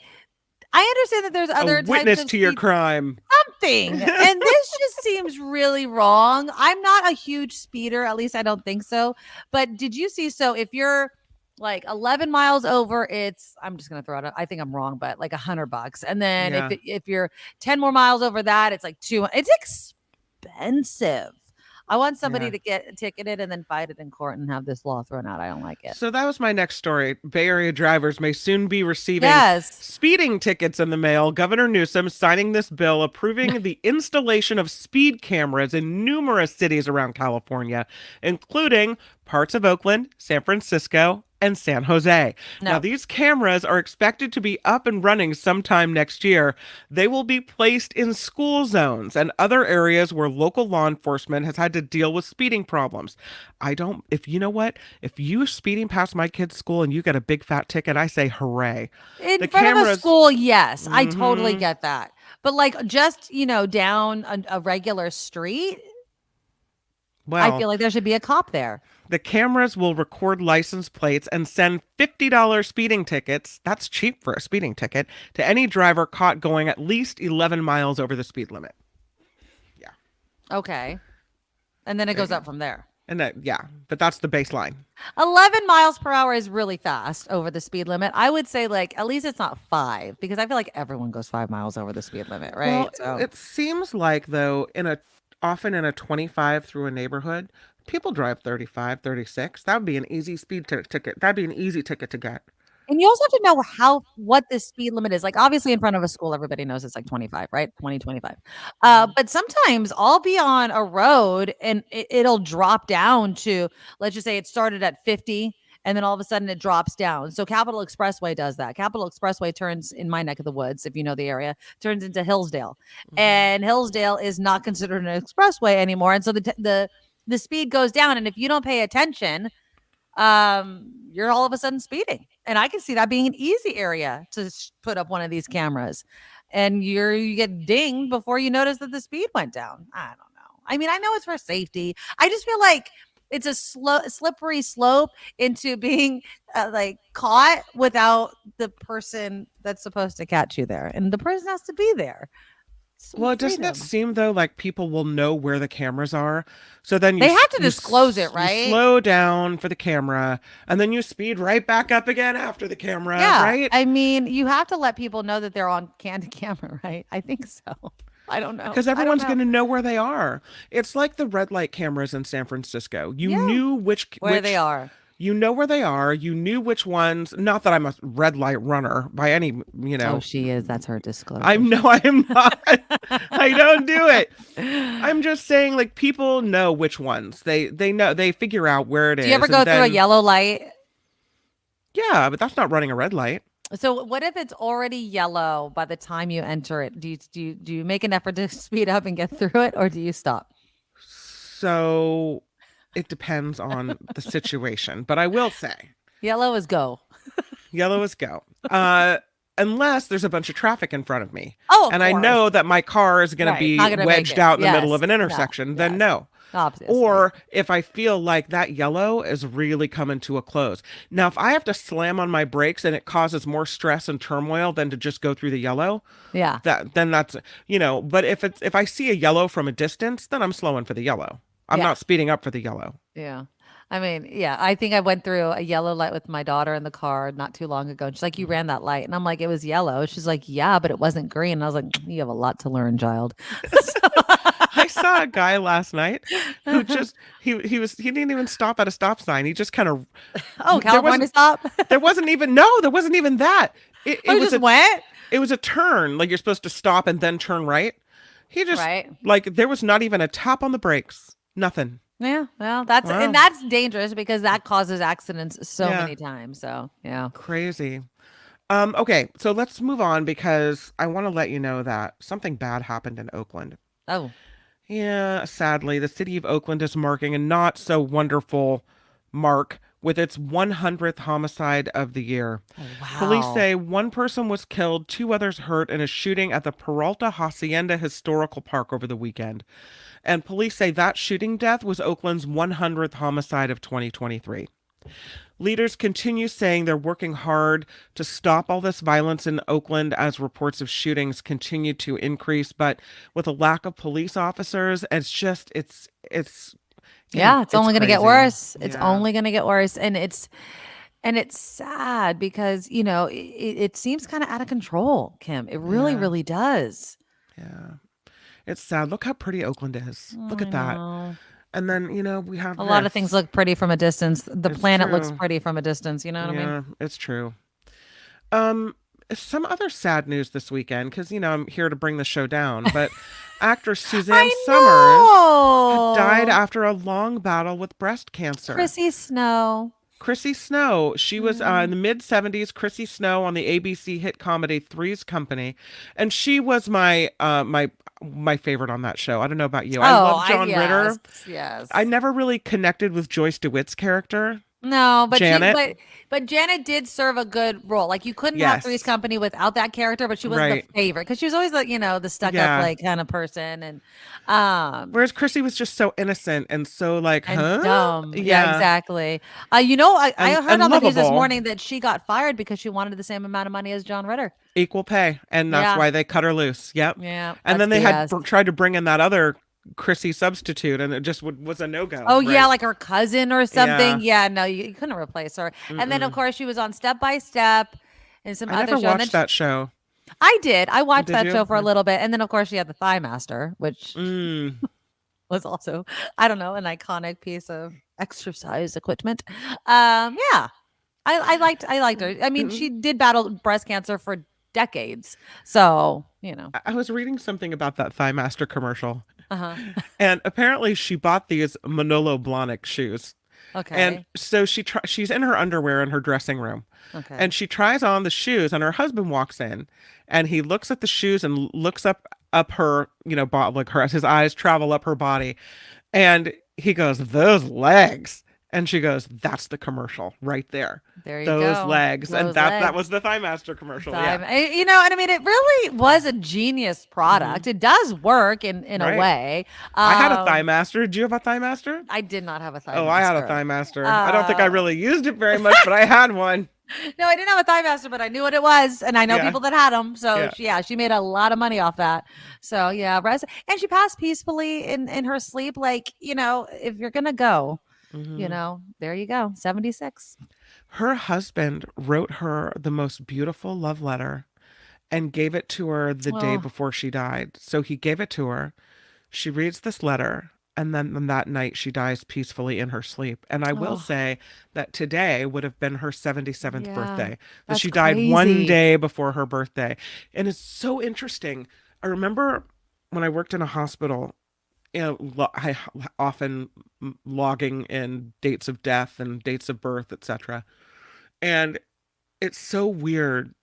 I understand that there's other witness types of to your crime. Something. And this just seems really wrong. I'm not a huge speeder, at least I don't think so. But did you see? So if you're like 11 miles over, I'm just gonna throw it out. I think I'm wrong, but like $100. And then if you're 10 more miles over that, it's like it's expensive. I want somebody to get ticketed and then fight it in court and have this law thrown out. I don't like it. So that was my next story. Bay Area drivers may soon be receiving speeding tickets in the mail. Governor Newsom signing this bill approving the installation of speed cameras in numerous cities around California, including parts of Oakland, San Francisco, and San Jose. Now, these cameras are expected to be up and running sometime next year. They will be placed in school zones and other areas where local law enforcement has had to deal with speeding problems. If you're speeding past my kid's school and you get a big fat ticket, I say hooray. In front of a school, yes, I totally get that. But like just, down a regular street, I feel like there should be a cop there. The cameras will record license plates and send $50 speeding tickets, that's cheap for a speeding ticket, to any driver caught going at least 11 miles over the speed limit. Yeah. Okay. And then it goes up from there. And but that's the baseline. 11 miles per hour is really fast over the speed limit. I would say like at least it's not 5 because I feel like everyone goes 5 miles over the speed limit, right? Well, So it seems like though often in a 25 through a neighborhood, people drive 35, 36. That would be an easy speed ticket. That'd be an easy ticket to get. and you also have to know what the speed limit is. Like obviously in front of a school, everybody knows it's like 25, right? 20, 25. But sometimes I'll be on a road and it'll drop down to, let's just say it started at 50 and then all of a sudden it drops down. So Capitol Expressway does that. Capitol Expressway turns in my neck of the woods, if you know the area, turns into Hillsdale. And Hillsdale is not considered an expressway anymore. And so the speed goes down. And if you don't pay attention, you're all of a sudden speeding. And I can see that being an easy area to put up one of these cameras. And you get dinged before you notice that the speed went down. I don't know. I mean, I know it's for safety. I just feel like it's a slippery slope into being like caught without the person that's supposed to catch you there. And the person has to be there. Well, doesn't it seem though like people will know where the cameras are? So then they have to disclose it, right? You slow down for the camera and then you speed right back up again after the camera, right? I mean, you have to let people know that they're on candid camera, right? I think so. I don't know. Because everyone's going to know where they are. It's like the red light cameras in San Francisco. You knew where they are. You know where they are. You knew which ones. Not that I'm a red light runner by any, Oh, she is. That's her disclosure. I am not. I don't do it. I'm just saying, like, people know which ones. They know. They figure out where it is. Do you ever go through a yellow light? Yeah, but that's not running a red light. So what if it's already yellow by the time you enter it? Do you make an effort to speed up and get through it, or do you stop? So it depends on the situation, but I will say yellow is go. Yellow is go. Unless there's a bunch of traffic in front of me. And I know that my car is going to be wedged out in the middle of an intersection, then no. Obviously. Or if I feel like that yellow is really coming to a close. Now, if I have to slam on my brakes and it causes more stress and turmoil than to just go through the yellow, then that's, but if I see a yellow from a distance, then I'm slowing for the yellow. I'm not speeding up for the yellow. Yeah. I mean, I think I went through a yellow light with my daughter in the car not too long ago. And she's like, you ran that light. And I'm like, it was yellow. She's like, yeah, but it wasn't green. And I was like, you have a lot to learn, child. I saw a guy last night who just, he didn't even stop at a stop sign. He just kind of. California stop? There wasn't even that. It was went? It was a turn. Like you're supposed to stop and then turn right. He just, like there was not even a tap on the brakes. Nothing. Yeah, well, that's dangerous because that causes accidents so many times. So, yeah. Crazy. Okay, so let's move on because I want to let you know that something bad happened in Oakland. Oh. Yeah, sadly, the city of Oakland is marking a not so wonderful mark with its 100th homicide of the year. Oh, wow. Police say one person was killed, 2 others hurt in a shooting at the Peralta Hacienda Historical Park over the weekend. And police say that shooting death was Oakland's 100th homicide of 2023. Leaders continue saying they're working hard to stop all this violence in Oakland as reports of shootings continue to increase. But with a lack of police officers, it's only going to get worse. It's only going to get worse. And it's sad because, it seems kind of out of control, Kim. It really, really does. Yeah. It's sad. Look how pretty Oakland is. Look at that. And then, we have a lot of things look pretty from a distance. The planet looks pretty from a distance. You know what I mean? Yeah, it's true. Some other sad news this weekend, because, I'm here to bring the show down. But actress Suzanne Summers died after a long battle with breast cancer. Chrissy Snow. She was in the mid-70s. Chrissy Snow on the ABC hit comedy Three's Company, and she was my favorite on that show. I don't know about you. I love John Ritter. Yes. I never really connected with Joyce DeWitt's character. No, but Janet. But Janet did serve a good role. Like you couldn't have Three's Company without that character, but she was the favorite because she was always the stuck up like kind of person. And whereas Chrissy was just so innocent and so dumb. Yeah, exactly. I heard on the news this morning that she got fired because she wanted the same amount of money as John Ritter. Equal pay, and that's why they cut her loose. Yep. Yeah. And then they had tried to bring in that other Chrissy substitute, and it just was a no-go. Oh, right? yeah, like her cousin or something. Yeah, no, you couldn't replace her. And then, of course, she was on Step by Step and some I other never show. And then watched that show. I did. I watched Did that you? show for a little bit. And then, of course, she had the Thigh Master, which was also, I don't know, an iconic piece of exercise equipment. Yeah, I liked her. I mean, she did battle breast cancer for decades. So, I was reading something about that Thigh Master commercial, uh-huh. and apparently she bought these Manolo Blahnik shoes. Okay. And so she's in her underwear in her dressing room. Okay. And she tries on the shoes, and her husband walks in, and he looks at the shoes and looks up her, his eyes travel up her body, and he goes, "Those legs." And she goes, "That's the commercial right there. There you Those go. legs." Those And that legs. was the Thigh Master commercial. Yeah. And I mean, it really was a genius product. It does work in Right. a way. I had a Thigh Master. Did you have a Thigh Master? I did not have a Thigh Oh, Master. I had a Thigh Master. I don't think I really used it very much, but I had one. No, I didn't have a Thigh Master, but I knew what it was, and I know Yeah. people that had them. So Yeah. she made a lot of money off that. So yeah, and she passed peacefully in her sleep. Like, if you're gonna go, there you go, 76. Her husband wrote her the most beautiful love letter and gave it to her the day before she died. So he gave it to her. She reads this letter, and then on that night she dies peacefully in her sleep. And I will say that today would have been her 77th Yeah, birthday. That that's she died one crazy. day before her birthday. And it's so interesting. I remember when I worked in a hospital, I often logging in dates of death and dates of birth, etc. And it's so weird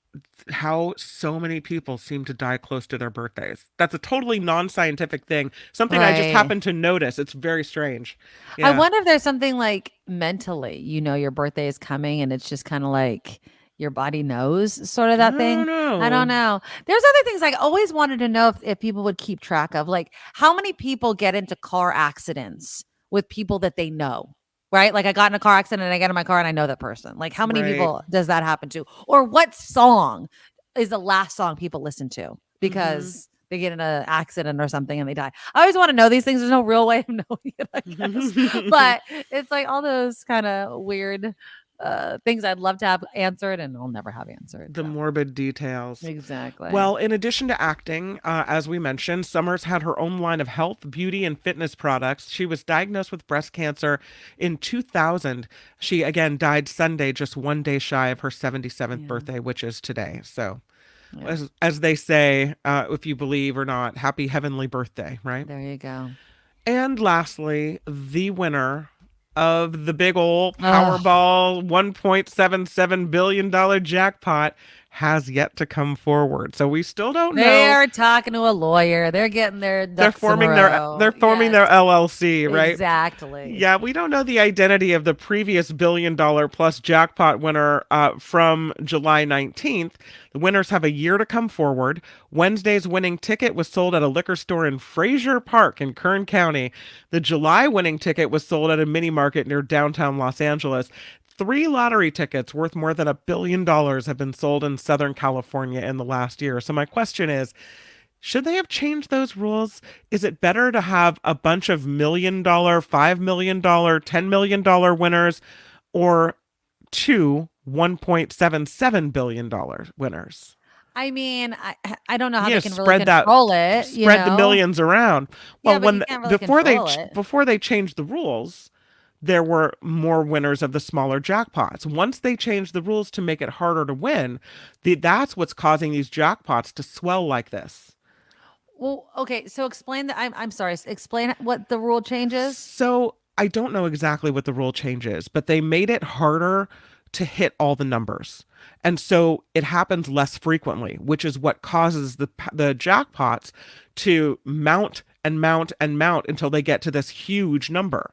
how so many people seem to die close to their birthdays. That's a totally non-scientific thing. Something I just Right. happened to notice. It's very strange. I Yeah. wonder if there's something like mentally, your birthday is coming, and it's just kind of like your body knows sort of that thing. I don't know. There's other things I always wanted to know if people would keep track of, like how many people get into car accidents with people that they know, right? Like I got in a car accident and I get in my car and I know that person. Like how many Right. people does that happen to? Or what song is the last song people listen to because they get in an accident or something and they die? I always want to know these things. There's no real way of knowing it, I guess. But it's like all those kind of weird things I'd love to have answered and I'll never have answered. The so. morbid details. Exactly. Well, in addition to acting, as we mentioned, Summers had her own line of health, beauty, and fitness products. She was diagnosed with breast cancer in 2000. She, again, died Sunday, just one day shy of her 77th birthday, which is today. So, as they say, if you believe or not, happy heavenly birthday, right? There you go. And lastly, the winner of the big old Powerball $1.77 billion jackpot has yet to come forward. So we still don't know. They're talking to a lawyer. They're getting their They're ducks in a forming row. their LLC, right? Exactly. Yeah, we don't know the identity of the previous $1 billion plus jackpot winner from July 19th. The winners have a year to come forward. Wednesday's winning ticket was sold at a liquor store in Frazier Park in Kern County. The July winning ticket was sold at a mini market near downtown Los Angeles. 3 lottery tickets worth more than $1 billion have been sold in Southern California in the last year. So my question is, should they have changed those rules? Is it better to have a bunch of $1 million, $5 million, $10 million winners, or 2 $1.77 billion winners? I mean, I don't know how they can really spread control it. Spread the millions around. Well, Yeah, but you can't really control it. before they changed the rules, there were more winners of the smaller jackpots. Once they changed the rules to make it harder to win, that's what's causing these jackpots to swell like this. Well, okay. So explain that. I'm sorry. Explain what the rule changes. So I don't know exactly what the rule change is, but they made it harder to hit all the numbers. And so it happens less frequently, which is what causes the jackpots to mount and mount and mount until they get to this huge number.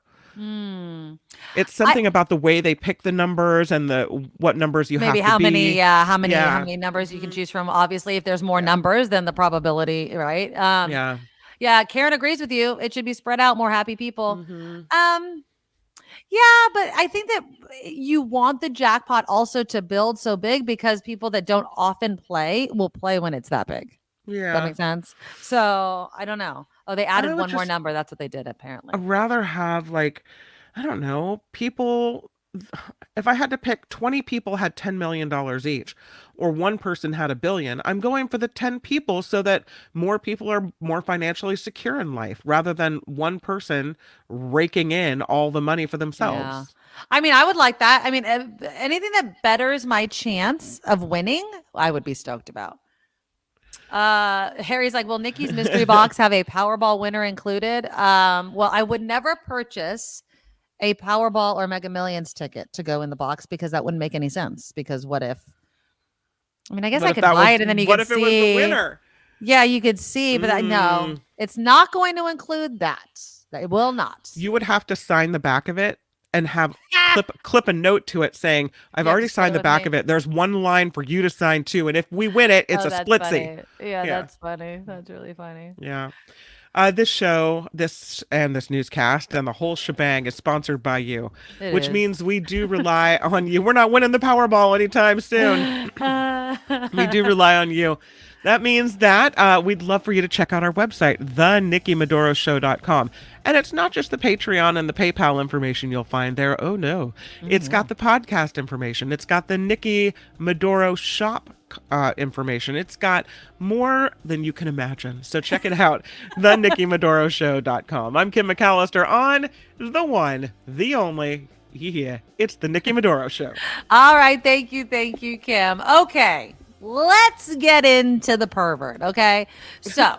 It's something about the way they pick the numbers and what numbers you have to be. Maybe how many numbers you can choose from. Obviously, if there's more numbers, then the probability, right? Yeah. Karen agrees with you. It should be spread out, more happy people. Yeah, but I think that you want the jackpot also to build so big because people that don't often play will play when it's that big. Yeah. That makes sense. So I don't know. Oh, they added would one more just- number. That's what they did, apparently. I'd rather have like, I don't know, people. If I had to pick 20 people had $10 million each, or one person had $1 billion, I'm going for the 10 people so that more people are more financially secure in life rather than one person raking in all the money for themselves. Yeah. I mean, I would like that. I mean, anything that betters my chance of winning, I would be stoked about. Harry's like, will Nikki's mystery box have a Powerball winner included? Well, I would never purchase a Powerball or Mega Millions ticket to go in the box because that wouldn't make any sense. Because what if? I mean, I guess I could buy it and then you could see. What if it was the winner? Yeah, you could see, but no, it's not going to include that. It will not. You would have to sign the back of it and have clip a note to it saying, I've already signed the back of it. There's one line for you to sign too. And if we win it, it's a splitsy. Yeah, that's funny. That's really funny. Yeah. This show, this newscast, and the whole shebang is sponsored by you, which means we do rely on you. We're not winning the Powerball anytime soon. We do rely on you. That means that we'd love for you to check out our website, thenikkimedoroshow.com. And it's not just the Patreon and the PayPal information you'll find there. Oh, no. It's got the podcast information. It's got the Nikki Medoro shop information. It's got more than you can imagine. So check it out, thenikkimedoroshow.com. I'm Kim McAllister on the one, the only, it's the Nikki Medoro Show. All right. Thank you, Kim. Okay. Let's get into the pervert, okay? So,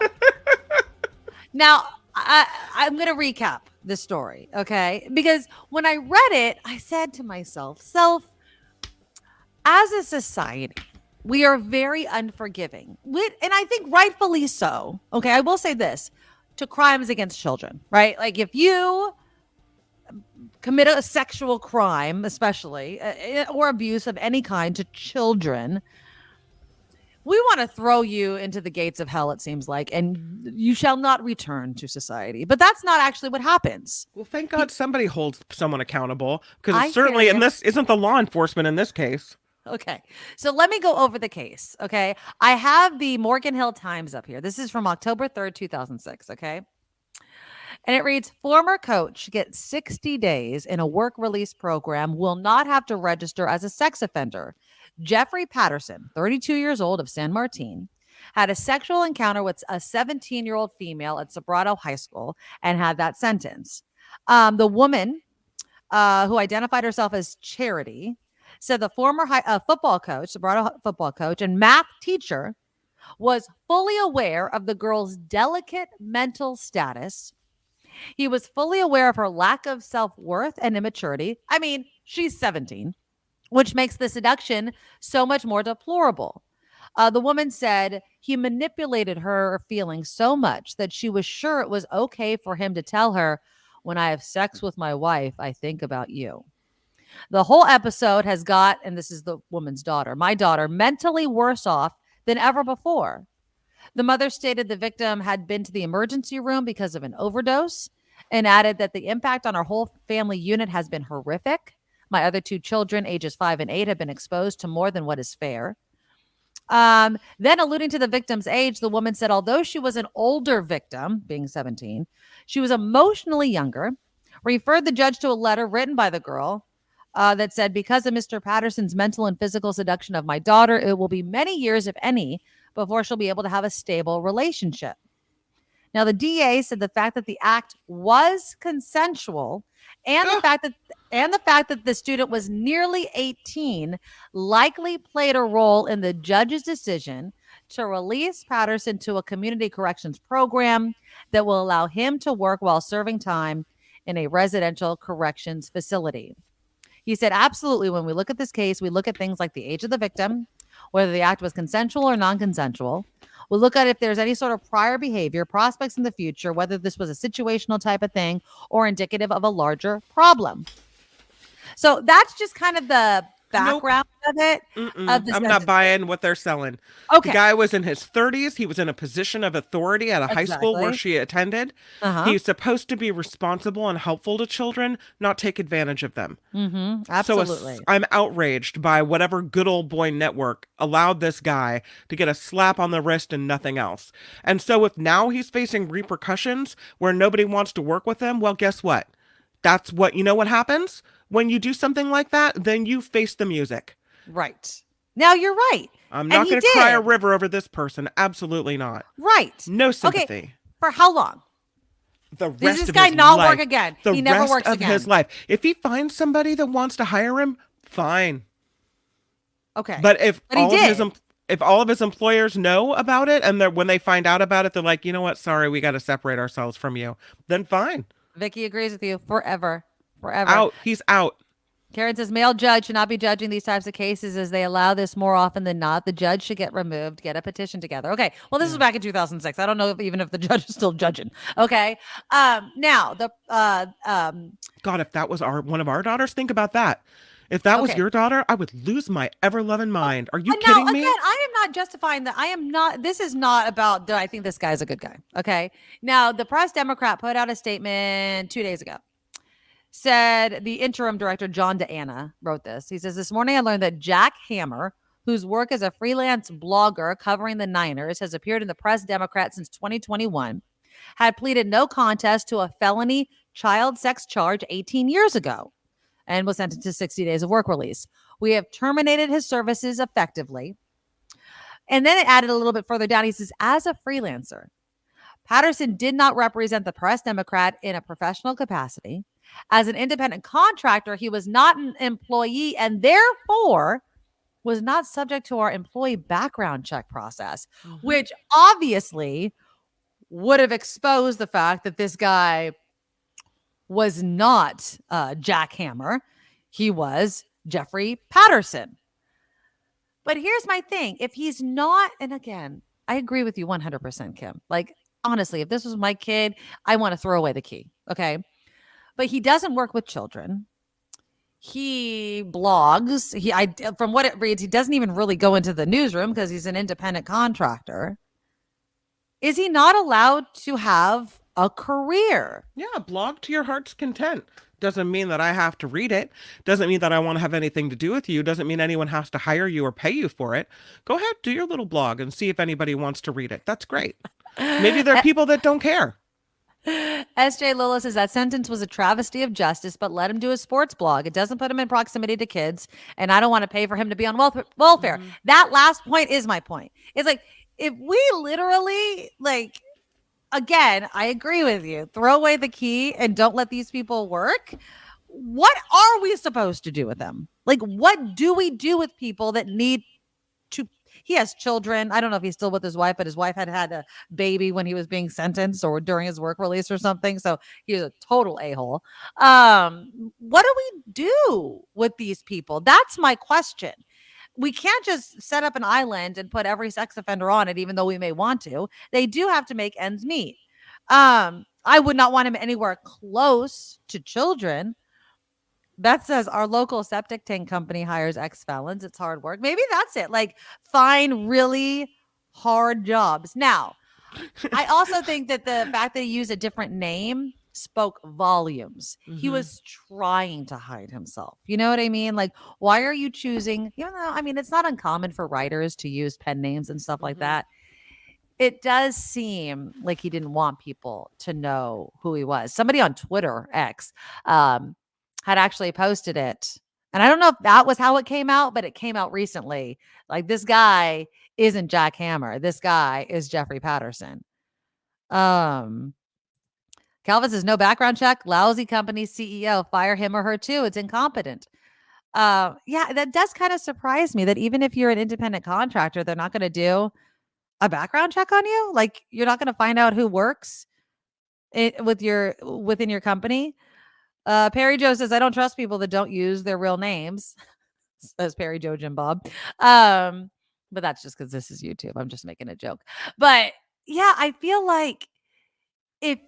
now I'm going to recap the story, okay? Because when I read it, I said to myself, as a society, we are very unforgiving. And I think rightfully so, okay? I will say this, to crimes against children, right? Like if you commit a sexual crime, especially, or abuse of any kind to children, we want to throw you into the gates of hell, it seems like, and you shall not return to society. But that's not actually what happens. Well, thank God somebody holds someone accountable, because certainly this isn't the law enforcement in this case. Okay, so let me go over the case, okay? I have the Morgan Hill Times up here. This is from October 3rd, 2006, okay? And it reads, former coach gets 60 days in a work release program, will not have to register as a sex offender. Jeffrey Patterson, 32 years old of San Martin, had a sexual encounter with a 17-year-old female at Sobrato High School and had that sentence. The woman who identified herself as Charity said the former football coach, Sobrato football coach and math teacher was fully aware of the girl's delicate mental status. He was fully aware of her lack of self-worth and immaturity. I mean, she's 17. Which makes the seduction so much more deplorable. The woman said he manipulated her feelings so much that she was sure it was okay for him to tell her, when I have sex with my wife, I think about you. The whole episode has got, and this is the woman's daughter, my daughter, mentally worse off than ever before. The mother stated the victim had been to the emergency room because of an overdose and added that the impact on our whole family unit has been horrific. My other two children, ages 5 and 8, have been exposed to more than what is fair. Then alluding to the victim's age, the woman said, although she was an older victim, being 17, she was emotionally younger, referred the judge to a letter written by the girl that said, because of Mr. Patterson's mental and physical seduction of my daughter, it will be many years, if any, before she'll be able to have a stable relationship. Now, the DA said the fact that the act was consensual and the fact that the student was nearly 18 likely played a role in the judge's decision to release Patterson to a community corrections program that will allow him to work while serving time in a residential corrections facility. He said, absolutely, when we look at this case, we look at things like the age of the victim, whether the act was consensual or non-consensual. We'll look at if there's any sort of prior behavior, prospects in the future, whether this was a situational type of thing or indicative of a larger problem. So that's just kind of the background of it. I'm not buying what they're selling. Okay. The guy was in his 30s. He was in a position of authority at a high school where she attended. He's supposed to be responsible and helpful to children, not take advantage of them. Absolutely. So I'm outraged by whatever good old boy network allowed this guy to get a slap on the wrist and nothing else. And so if now he's facing repercussions where nobody wants to work with him, well, guess what? That's what, you know what happens? When you do something like that, then you face the music. Right. Now you're right. I'm not going to cry a river over this person. Absolutely not. Right. No sympathy. Okay. For how long? The rest Does this of guy his not life. work again? The He never rest works of again. his life. If he finds somebody that wants to hire him, fine. Okay. But if all of his employers know about it and when they find out about it, they're like, you know what? Sorry, we got to separate ourselves from you. Then fine. Vicky agrees with you forever. Out. He's out. Karen says male judge should not be judging these types of cases as they allow this more often than not. The judge should get removed, get a petition together. Okay. Well, this was back in 2006. I don't know even if the judge is still judging. Okay. Now the God, if that was one of our daughters, think about that. If that was your daughter, I would lose my ever-loving mind. Are you kidding me? Again, I am not justifying that. I am not. This is not about, I think this guy's a good guy. Okay. Now, the Press Democrat put out a statement 2 days ago. Said the interim director, John DeAnna, wrote this. He says, this morning I learned that Jack Hammer, whose work as a freelance blogger covering the Niners has appeared in the Press Democrat since 2021, had pleaded no contest to a felony child sex charge 18 years ago and was sentenced to 60 days of work release. We have terminated his services effectively. And then it added a little bit further down. He says, as a freelancer, Patterson did not represent the Press Democrat in a professional capacity. As an independent contractor, he was not an employee and therefore was not subject to our employee background check process, which obviously would have exposed the fact that this guy was not Jack Hammer. He was Jeffrey Patterson. But here's my thing. If he's not, and again, I agree with you 100%, Kim. Like, honestly, if this was my kid, I want to throw away the key. Okay. But he doesn't work with children. He blogs. From what it reads, he doesn't even really go into the newsroom because he's an independent contractor. Is he not allowed to have a career? Yeah, blog to your heart's content. Doesn't mean that I have to read it. Doesn't mean that I want to have anything to do with you. Doesn't mean anyone has to hire you or pay you for it. Go ahead, do your little blog and see if anybody wants to read it. That's great. Maybe there are people that don't care. S.J. Lilla says that sentence was a travesty of justice, but let him do a sports blog. It doesn't put him in proximity to kids, and I don't want to pay for him to be on welfare. That last point is my point. It's like, if we literally, like, again, I agree with you, throw away the key and don't let these people work, what are we supposed to do with them? Like, what do we do with people that need to... He has children. I don't know if he's still with his wife, but his wife had a baby when he was being sentenced or during his work release or something. So he was a total a-hole. What do we do with these people? That's my question. We can't just set up an island and put every sex offender on it, even though we may want to. They do have to make ends meet. I would not want him anywhere close to children. Beth says our local septic tank company hires ex-felons. It's hard work. Maybe that's it. Like, find really hard jobs. Now, I also think that the fact that he used a different name spoke volumes. He was trying to hide himself. You know what I mean? Like, why are you choosing, even though, I mean, it's not uncommon for writers to use pen names and stuff like that. It does seem like he didn't want people to know who he was. Somebody on Twitter, X, had actually posted it. And I don't know if that was how it came out, but it came out recently. Like, this guy isn't Jack Hammer. This guy is Jeffrey Patterson. Calvin says no background check. Lousy company CEO. Fire him or her too. It's incompetent. Yeah, that does kind of surprise me that even if you're an independent contractor, they're not going to do a background check on you. Like, you're not going to find out who works within your company. Perry Joe says, I don't trust people that don't use their real names. Says Perry Joe Jim Bob. But that's just because this is YouTube. I'm just making a joke. But yeah, I feel like if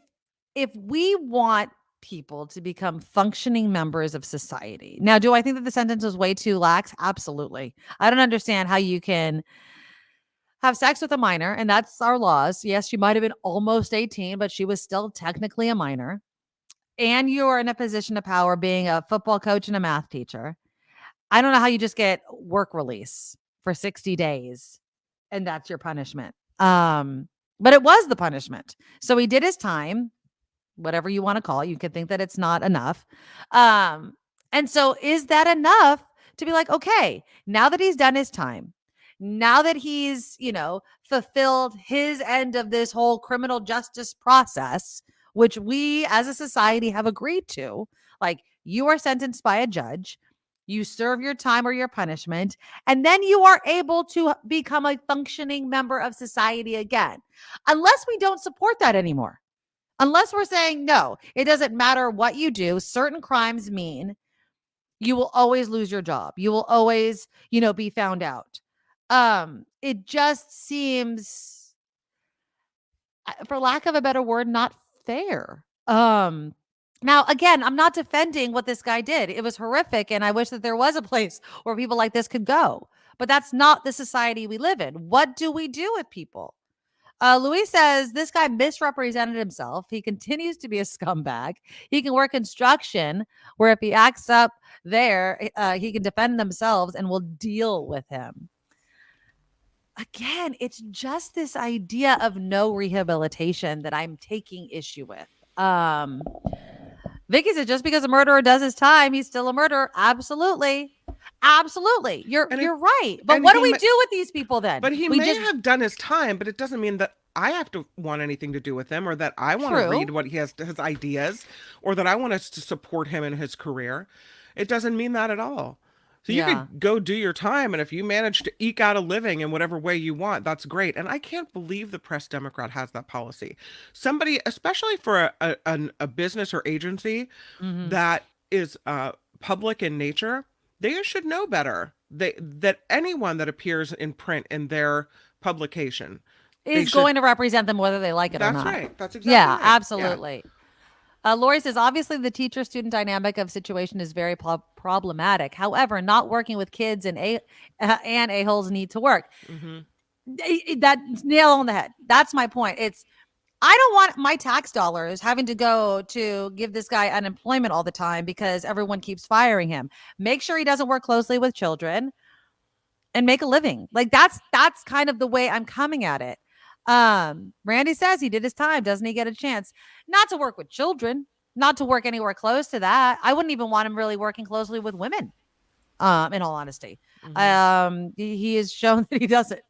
we want people to become functioning members of society. Now, do I think that the sentence was way too lax? Absolutely. I don't understand how you can have sex with a minor, and that's our laws. Yes, she might have been almost 18, but she was still technically a minor. And you are in a position of power being a football coach and a math teacher. I don't know how you just get work release for 60 days and that's your punishment. But it was the punishment. So he did his time, whatever you want to call it. You could think that it's not enough. And so is that enough to be like, okay, now that he's done his time, now that he's, fulfilled his end of this whole criminal justice process, which we as a society have agreed to, like you are sentenced by a judge, you serve your time or your punishment, and then you are able to become a functioning member of society again. Unless we don't support that anymore. Unless we're saying, no, it doesn't matter what you do. Certain crimes mean you will always lose your job. You will always, be found out. It just seems, for lack of a better word, not fair. Now, again, I'm not defending what this guy did. It was horrific, and I wish that there was a place where people like this could go. But that's not the society we live in. What do we do with people? Luis says this guy misrepresented himself. He continues to be a scumbag. He can work construction where if he acts up there, he can defend themselves and we'll deal with him. Again, it's just this idea of no rehabilitation that I'm taking issue with. Vicky said just because a murderer does his time, he's still a murderer. Absolutely. Absolutely. You're right. But what do we do with these people then? But he may have done his time, but it doesn't mean that I have to want anything to do with him or that I want to read what he has, his ideas, or that I want us to support him in his career. It doesn't mean that at all. So you could go do your time, and if you manage to eke out a living in whatever way you want, that's great. And I can't believe the Press Democrat has that policy. Somebody, especially for a business or agency that is public in nature, they should know better. That anyone that appears in print in their publication is going to represent them whether they like it or not. That's right. That's exactly right. Absolutely. Yeah. Lori says, obviously, the teacher-student dynamic of situation is very problematic. However, not working with kids and a-holes need to work. That's nail on the head. That's my point. I don't want my tax dollars having to go to give this guy unemployment all the time because everyone keeps firing him. Make sure he doesn't work closely with children and make a living. Like that's kind of the way I'm coming at it. Randy says he did his time. Doesn't he get a chance? Not to work with children, not to work anywhere close to that. I wouldn't even want him really working closely with women. In all honesty, he has shown that he doesn't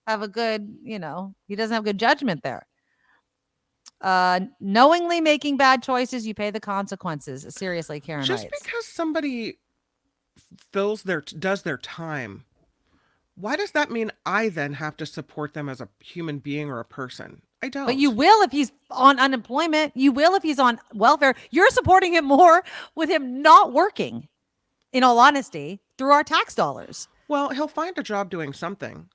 have a good, he doesn't have good judgment there. Knowingly making bad choices, you pay the consequences. Seriously, Karen Just writes. Because somebody does their time, why does that mean I then have to support them as a human being or a person? I don't. But you will if he's on unemployment. You will if he's on welfare. You're supporting him more with him not working, in all honesty, through our tax dollars. Well, he'll find a job doing something,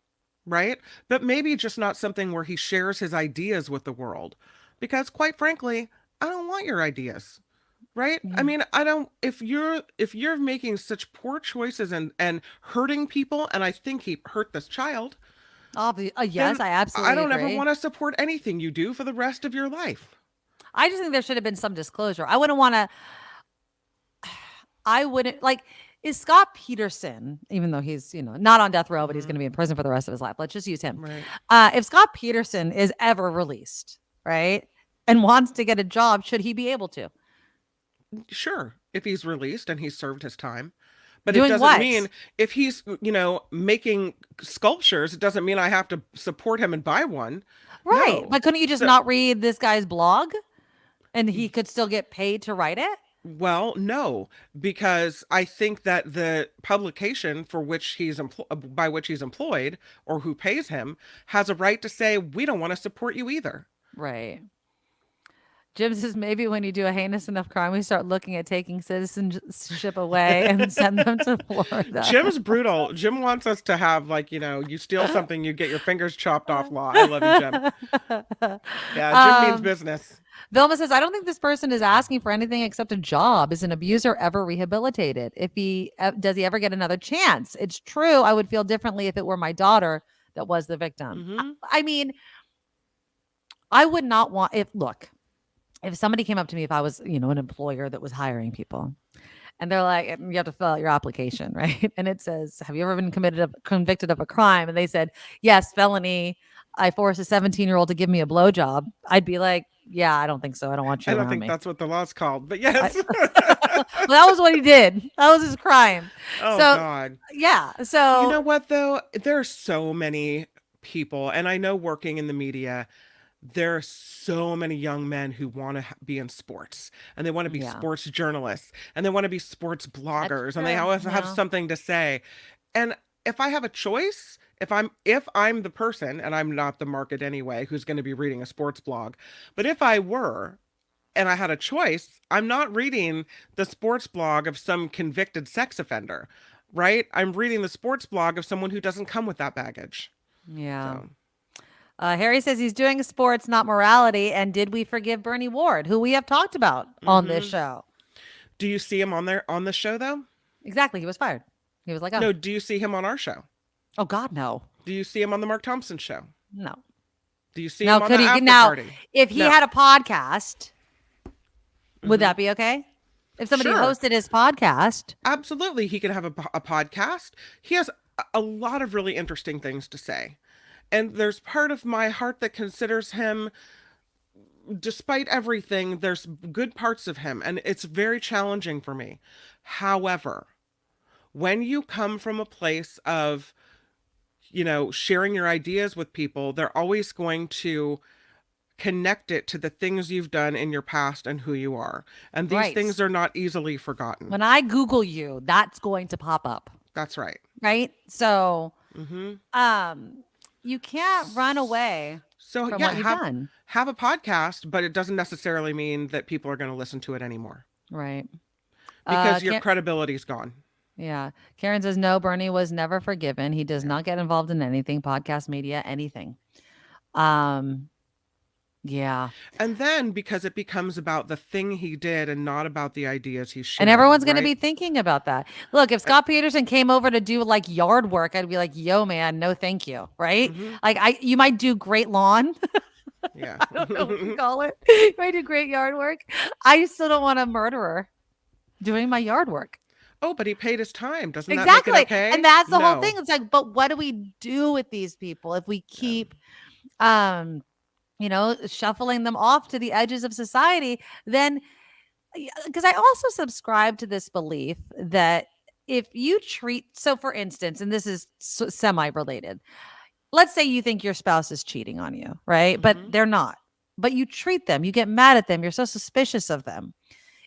right? But maybe just not something where he shares his ideas with the world. Because quite frankly, I don't want your ideas. Right? I mean, I don't, if you're making such poor choices and hurting people, and I think he hurt this child. Yes, I absolutely I don't agree. ever want to support anything you do for the rest of your life. I just think there should have been some disclosure. I wouldn't, like, is Scott Peterson, even though he's, not on death row, but he's going to be in prison for the rest of his life. Let's just use him. Right. If Scott Peterson is ever released, right, and wants to get a job, should he be able to? Sure, if he's released and he's served his time. But Doing it doesn't what? mean if he's, making sculptures, it doesn't mean I have to support him and buy one. Right. No. But couldn't you just not read this guy's blog and he could still get paid to write it? Well, no, because I think that the publication for which by which he's employed or who pays him has a right to say, we don't want to support you either. Right. Jim says maybe when you do a heinous enough crime, we start looking at taking citizenship away and send them to Florida. Jim's brutal. Jim wants us to have you steal something, you get your fingers chopped off law. I love you, Jim. Yeah, Jim means business. Vilma says, I don't think this person is asking for anything except a job. Is an abuser ever rehabilitated? If he does he ever get another chance? It's true. I would feel differently if it were my daughter that was the victim. Mm-hmm. I mean, I would not want if somebody came up to me, if I was, an employer that was hiring people, and they're like, you have to fill out your application, right? And it says, have you ever been convicted of a crime? And they said, yes, felony. I forced a 17-year-old to give me a blowjob. I'd be like, yeah, I don't think so. I don't want you I around don't think me. that's what the law's called, but yes. Well, that was what he did. That was his crime. Oh, so, God. Yeah. So, You know what, though? There are so many people, and I know working in the media, there are so many young men who want to be in sports, and they want to be sports journalists, and they want to be sports bloggers, and they always have something to say. And if I have a choice, if I'm the person, and I'm not the market anyway, who's going to be reading a sports blog, but if I were, and I had a choice, I'm not reading the sports blog of some convicted sex offender, right? I'm reading the sports blog of someone who doesn't come with that baggage. Yeah. So. Harry says he's doing sports, not morality. And did we forgive Bernie Ward, who we have talked about on this show? Do you see him on the show, though? Exactly. He was fired. He was like, oh. No, do you see him on our show? Oh, God, no. Do you see him on the Mark Thompson show? No. Do you see him on the after party? If he had a podcast, would that be okay? If somebody hosted his podcast? Absolutely. He could have a podcast. He has a lot of really interesting things to say. And there's part of my heart that considers him, despite everything, there's good parts of him. And it's very challenging for me. However, when you come from a place of, sharing your ideas with people, they're always going to connect it to the things you've done in your past and who you are. And these things are not easily forgotten. When I Google you, that's going to pop up. That's right. Right? So, you can't run away from what you've done. Have a podcast, but it doesn't necessarily mean that people are going to listen to it anymore. Right. Because your credibility's gone. Yeah. Karen says, no, Bernie was never forgiven. He does not get involved in anything, podcast, media, anything. Yeah. And then because it becomes about the thing he did and not about the ideas he shared. And everyone's going to be thinking about that. Look, if Scott Peterson came over to do like yard work, I'd be like, yo, man, no, thank you. Right. Like you might do great lawn. Yeah. I don't know what you call it. You might do great yard work. I still don't want a murderer doing my yard work. Oh, but he paid his time. Doesn't that Exactly. make it okay? And that's the whole thing. It's like, but what do we do with these people if we keep, shuffling them off to the edges of society? Then, because I also subscribe to this belief that if you so for instance, and this is semi-related, let's say you think your spouse is cheating on you, right? But they're not. But you treat them, you get mad at them, you're so suspicious of them.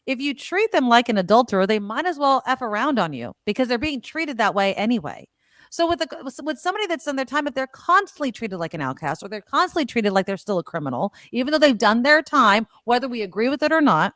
If you treat them like an adulterer, they might as well F around on you because they're being treated that way anyway. So with somebody that's done their time, if they're constantly treated like an outcast or they're constantly treated like they're still a criminal, even though they've done their time, whether we agree with it or not,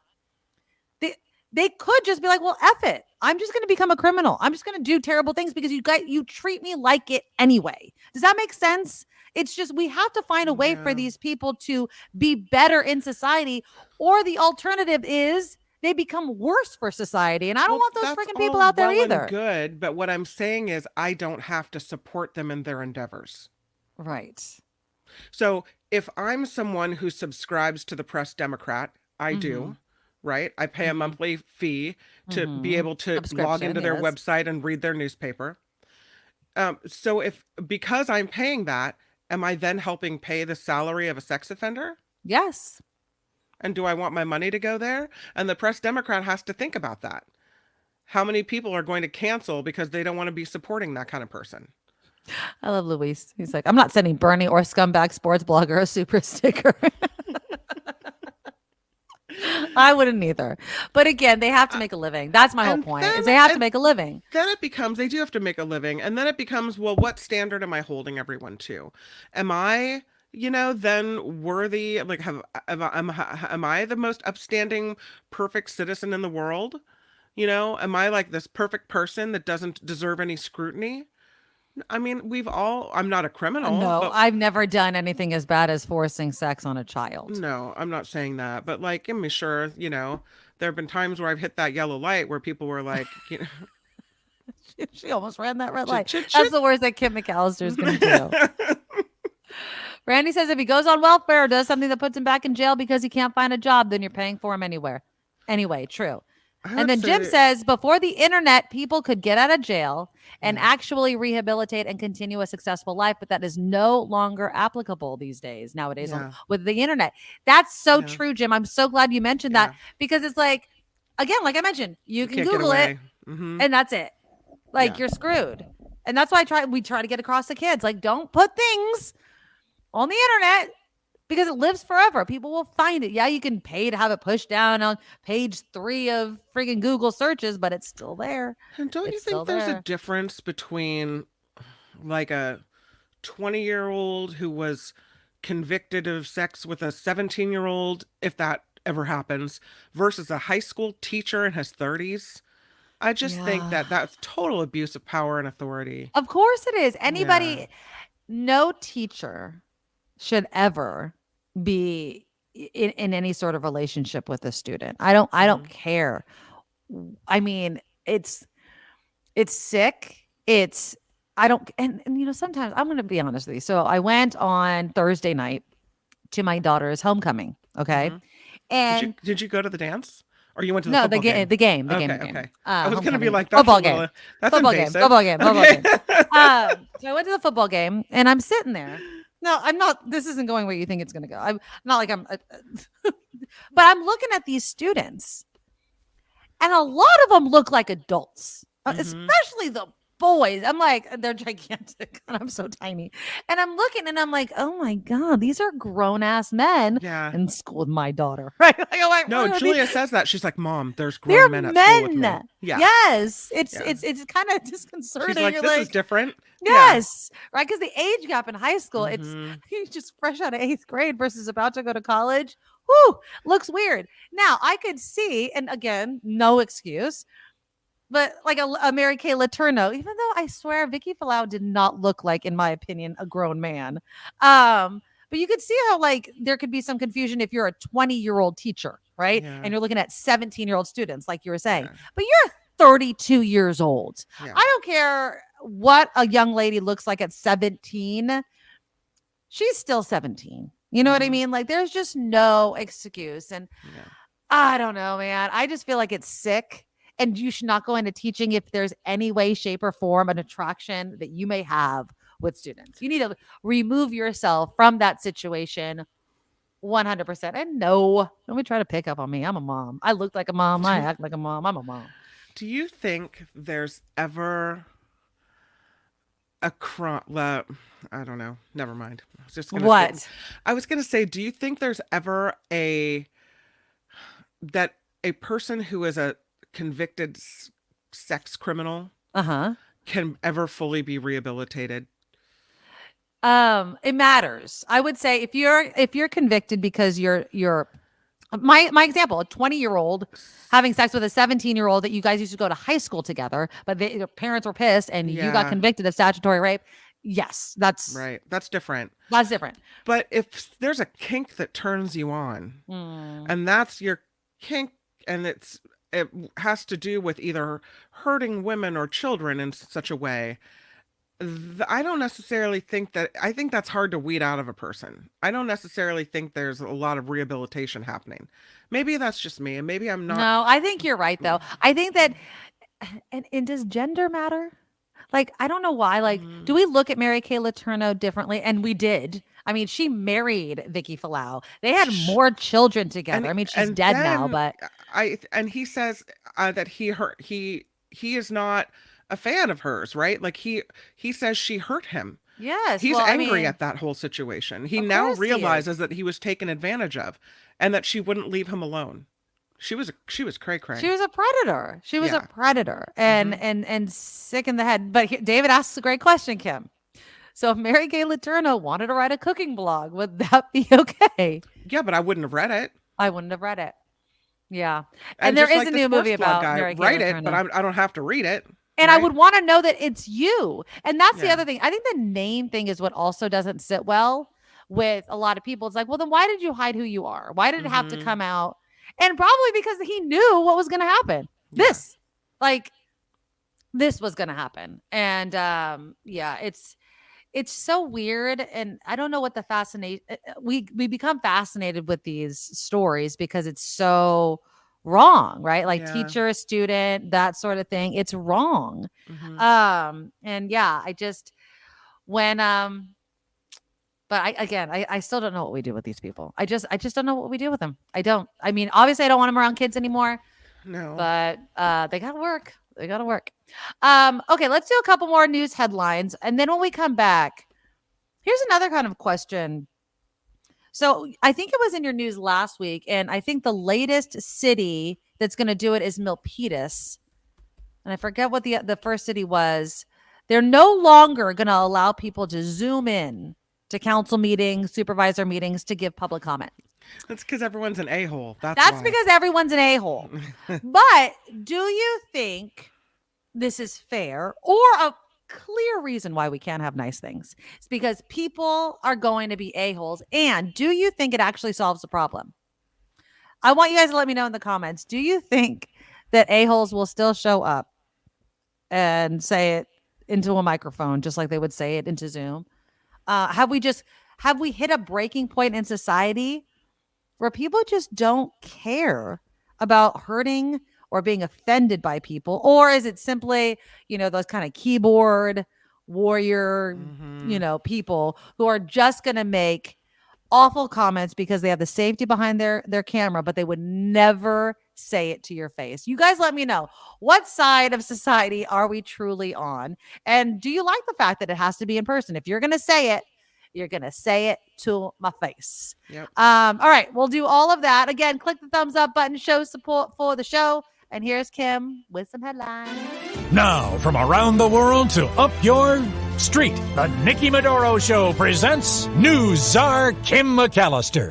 they could just be like, well, F it. I'm just going to become a criminal. I'm just going to do terrible things because you treat me like it anyway. Does that make sense? It's just we have to find a way for these people to be better in society, or the alternative is they become worse for society. And I don't want those freaking people out there either. And good, but what I'm saying is I don't have to support them in their endeavors. Right. So if I'm someone who subscribes to the Press Democrat, I do, right? I pay a monthly fee to be able to log into their website and read their newspaper. So because I'm paying that, am I then helping pay the salary of a sex offender? Yes. And do I want my money to go there? And the Press Democrat has to think about that. How many people are going to cancel because they don't want to be supporting that kind of person? I love Luis. He's like, I'm not sending Bernie or scumbag sports blogger a super sticker. I wouldn't either. But again, they have to make a living. That's my whole point. Is they have to make a living. Then they do have to make a living. And then it becomes, well, what standard am I holding everyone to? Am I, then worthy? Like, am I the most upstanding, perfect citizen in the world? Am I like this perfect person that doesn't deserve any scrutiny? I mean, I'm not a criminal. No, but I've never done anything as bad as forcing sex on a child. no, I'm not saying that. But like, I'm sure, there have been times where I've hit that yellow light where people were like, She almost ran that red light. chit, That's the worst that Kim McAllister is going to do. Randy says if he goes on welfare or does something that puts him back in jail because he can't find a job, then you're paying for him anywhere. Anyway, true. And then Jim says before the internet, people could get out of jail and actually rehabilitate and continue a successful life. But that is no longer applicable these days, nowadays with the internet. That's so true, Jim. I'm so glad you mentioned that because it's like, again, like I mentioned, you can Google it and that's it. Like you're screwed. And that's why we try to get across to kids. Like, don't put things on the internet because it lives forever. People will find it. Yeah, you can pay to have it pushed down on page 3 of freaking Google searches, but it's still there. And don't you think there's a difference between like a 20-year-old who was convicted of sex with a 17-year-old, if that ever happens, versus a high school teacher in his 30s? I just think that that's total abuse of power and authority. Of course it is. Anybody, no teacher should ever be in any sort of relationship with a student. I don't care. I mean, it's sick. And sometimes I'm going to be honest with you. So I went on Thursday night to my daughter's homecoming. Okay. And did you go to the dance? Or you went to the game? The game. Okay. I was going to be like, that's football game. That's football invasive. game. Football game. Football game. So I went to the football game, and I'm sitting there. No, I'm not. This isn't going where you think it's going to go. I'm not like I'm. But I'm looking at these students, and a lot of them look like adults, especially the boys. I'm like, they're gigantic, and I'm so tiny. And I'm looking, and I'm like, oh my god, these are grown ass men. Yeah. In school with my daughter, right? Like, no, Julia says that she's like, Mom, there's grown men at school with me. Yeah. Yes, it's kind of disconcerting. She's like, this is different. Yes, right. Because the age gap in high school, he's just fresh out of 8th grade versus about to go to college. Whoo, looks weird. Now I could see, and again, no excuse. But like a Mary Kay Letourneau, even though I swear Vicky Falau did not look like, in my opinion, a grown man. But you could see how like there could be some confusion if you're a 20-year-old teacher, right? Yeah. And you're looking at 17-year-old students, like you were saying. Yeah. But you're 32 years old. Yeah. I don't care what a young lady looks like at 17. She's still 17. You know what I mean? Like there's just no excuse. And I don't know, man. I just feel like it's sick. And you should not go into teaching if there's any way, shape, or form an attraction that you may have with students. You need to remove yourself from that situation 100%. And no, don't be trying to pick up on me. I'm a mom. I look like a mom. I act like a mom. I'm a mom. Do you think there's ever a I don't know. Never mind. I was just gonna I was going to say, do you think there's ever a person who is a convicted sex criminal can ever fully be rehabilitated? It matters. I would say if you're convicted because you're my example, a 20-year-old having sex with a 17-year-old that you guys used to go to high school together, but your parents were pissed and you got convicted of statutory rape. Yes, that's right. That's different. That's different. But if there's a kink that turns you on and that's your kink, and it has to do with either hurting women or children in such a way, I don't necessarily think that. I think that's hard to weed out of a person. I don't necessarily think there's a lot of rehabilitation happening. Maybe that's just me, and maybe I'm not. No, I think you're right, though. I think that, and does gender matter? Like, I don't know why. Like, do we look at Mary Kay Letourneau differently? And we did. I mean, she married Vicky Falau. They had more children together. I mean, she's dead now, but and he says that he is not a fan of hers, right? Like he says she hurt him. Yes. He's angry at that whole situation. He now realizes that he was taken advantage of and that she wouldn't leave him alone. She was cray cray. She was a predator. She was a predator and sick in the head. But David asks a great question, Kim. So if Mary Kay Letourneau wanted to write a cooking blog, would that be okay? Yeah, but I wouldn't have read it. I wouldn't have read it. Yeah. And there is a new movie about Mary Kay Letourneau. Write it, but I don't have to read it. And I would want to know that it's you. And that's the Yeah. other thing. I think the name thing is what also doesn't sit well with a lot of people. It's like, well, then why did you hide who you are? Why did it have to come out? And probably because he knew what was going to happen. Yeah. This was going to happen. And yeah, it's so weird. And I don't know what the fascination, we become fascinated with these stories because it's so wrong, right? Like Yeah. teacher, student, that sort of thing. It's wrong. And yeah, I just, when, but I still don't know what we do with these people. I just don't know what we do with them. I mean, obviously I don't want them around kids anymore. No. But they gotta work. They gotta work. Okay, let's do a couple more news headlines. And then when we come back, here's another kind of question. So I think it was in your news last week, and I think the latest city that's going to do it is Milpitas. And I forget what the first city was. They're no longer going to allow people to zoom in to council meetings, supervisor meetings to give public comment. That's because everyone's an a-hole. That's why. Because everyone's an a-hole. But do you think this is fair or a clear reason why we can't have nice things? It's because people are going to be a-holes. And do you think it actually solves the problem? I want you guys to let me know in the comments. Do you think that a-holes will still show up and say it into a microphone just like they would say it into Zoom? Have we hit a breaking point in society where people just don't care about hurting or being offended by people? Or is it simply, those kind of keyboard warrior, people who are just going to make awful comments because they have the safety behind their camera, but they would never say it to your face? You guys let me know. What side of society are we truly on? And do you like the fact that it has to be in person? If you're going to say it, you're going to say it to my face. Yep. All right. We'll do all of that. Again, click the thumbs up button, show support for the show. And here's Kim with some headlines. Now, from around the world to up your street, the Nikki Medoro Show presents News Czar Kim McAllister.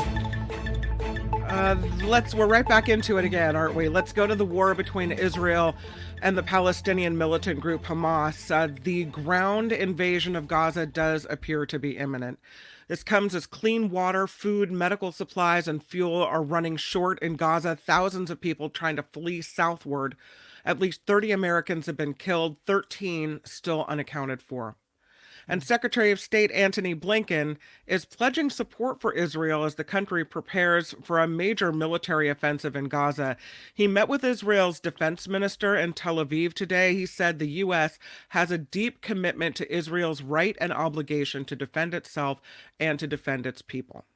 We're right back into it again, aren't we? Let's go to the war between Israel and the Palestinian militant group Hamas. The ground invasion of Gaza does appear to be imminent. This comes as clean water, food, medical supplies, and fuel are running short in Gaza. Thousands of people trying to flee southward. At least 30 Americans have been killed, 13 still unaccounted for. And Secretary of State Antony Blinken is pledging support for Israel as the country prepares for a major military offensive in Gaza. He met with Israel's defense minister in Tel Aviv today. He said the U.S. has a deep commitment to Israel's right and obligation to defend itself and to defend its people.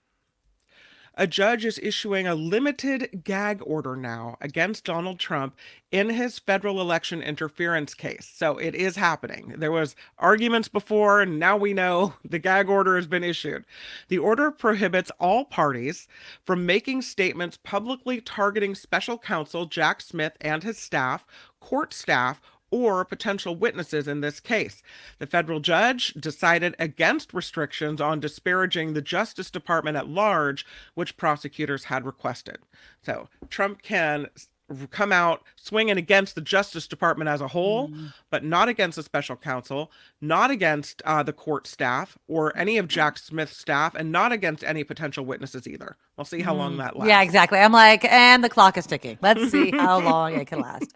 A judge is issuing a limited gag order now against Donald Trump in his federal election interference case. So it is happening. There was arguments before, and now we know the gag order has been issued. The order prohibits all parties from making statements publicly targeting special counsel Jack Smith and his staff, court staff, or potential witnesses in this case. The federal judge decided against restrictions on disparaging the Justice Department at large, which prosecutors had requested. So Trump can come out swinging against the Justice Department as a whole, but not against the special counsel, not against the court staff or any of Jack Smith's staff, and not against any potential witnesses either. We'll see how long that lasts. Yeah, exactly. I'm like, and the clock is ticking. Let's see how long it can last.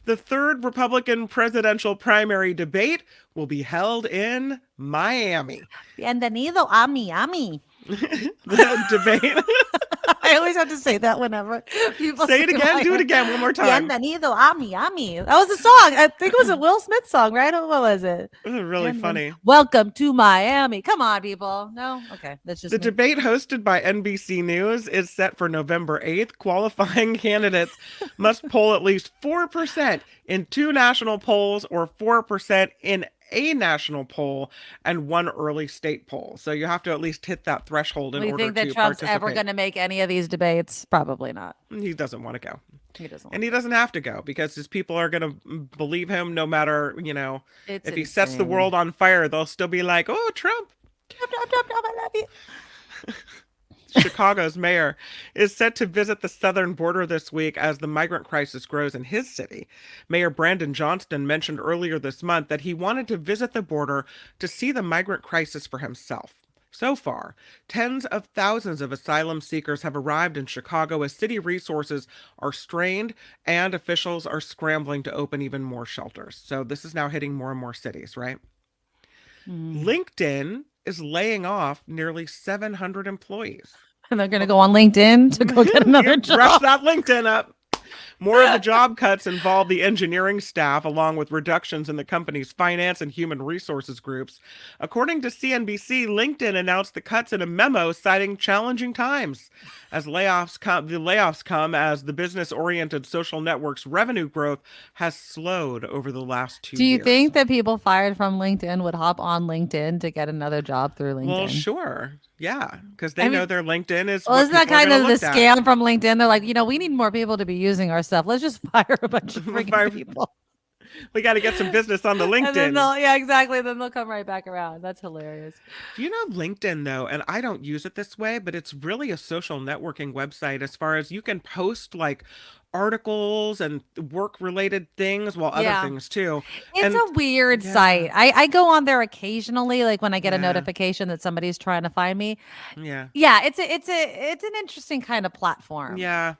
The third Republican presidential primary debate will be held in Miami. Bienvenido a Miami. The debate. I always have to say that whenever people say it again. Do it again one more time. Bienvenido a Miami. That was a song. I think it was a Will Smith song, right? Or what was it? It was really funny. Welcome to Miami. Come on, people. No? Okay. That's just the debate hosted by NBC News is set for November 8th. Qualifying candidates must poll at least 4% in 2 national polls or 4% in a national poll and 1 early state poll. So you have to at least hit that threshold in order to participate. You think that Trump's ever going to make any of these debates? Probably not. He doesn't want to go. He doesn't. And he doesn't have to go because his people are going to believe him no matter, if he sets the world on fire, they'll still be like, oh, Trump. Trump, I love you. Chicago's mayor, is set to visit the southern border this week as the migrant crisis grows in his city. Mayor Brandon Johnston mentioned earlier this month that he wanted to visit the border to see the migrant crisis for himself. So far, tens of thousands of asylum seekers have arrived in Chicago as city resources are strained and officials are scrambling to open even more shelters. So this is now hitting more and more cities, right? LinkedIn is laying off nearly 700 employees. And they're going to go on LinkedIn to go get another Brush job. that LinkedIn up. More of the job cuts involve the engineering staff, along with reductions in the company's finance and human resources groups. According to CNBC, LinkedIn announced the cuts in a memo citing challenging times. As the layoffs come as the business-oriented social network's revenue growth has slowed over the last 2 years. Do you think that people fired from LinkedIn would hop on LinkedIn to get another job through LinkedIn? Well, sure. Yeah, because they know their LinkedIn is. Well, what isn't that people are kind of gonna the look at. scam from LinkedIn? They're like, we need more people to be using our stuff. Let's just fire a bunch of freaking people. We got to get some business on the LinkedIn. And then yeah, exactly. Then they'll come right back around. That's hilarious. Do you know LinkedIn, though? And I don't use it this way, but it's really a social networking website as far as you can post like articles and work-related things, well, other things too. It's a weird site. I go on there occasionally, like when I get a notification that somebody's trying to find me. Yeah. It's an interesting kind of platform. Yeah.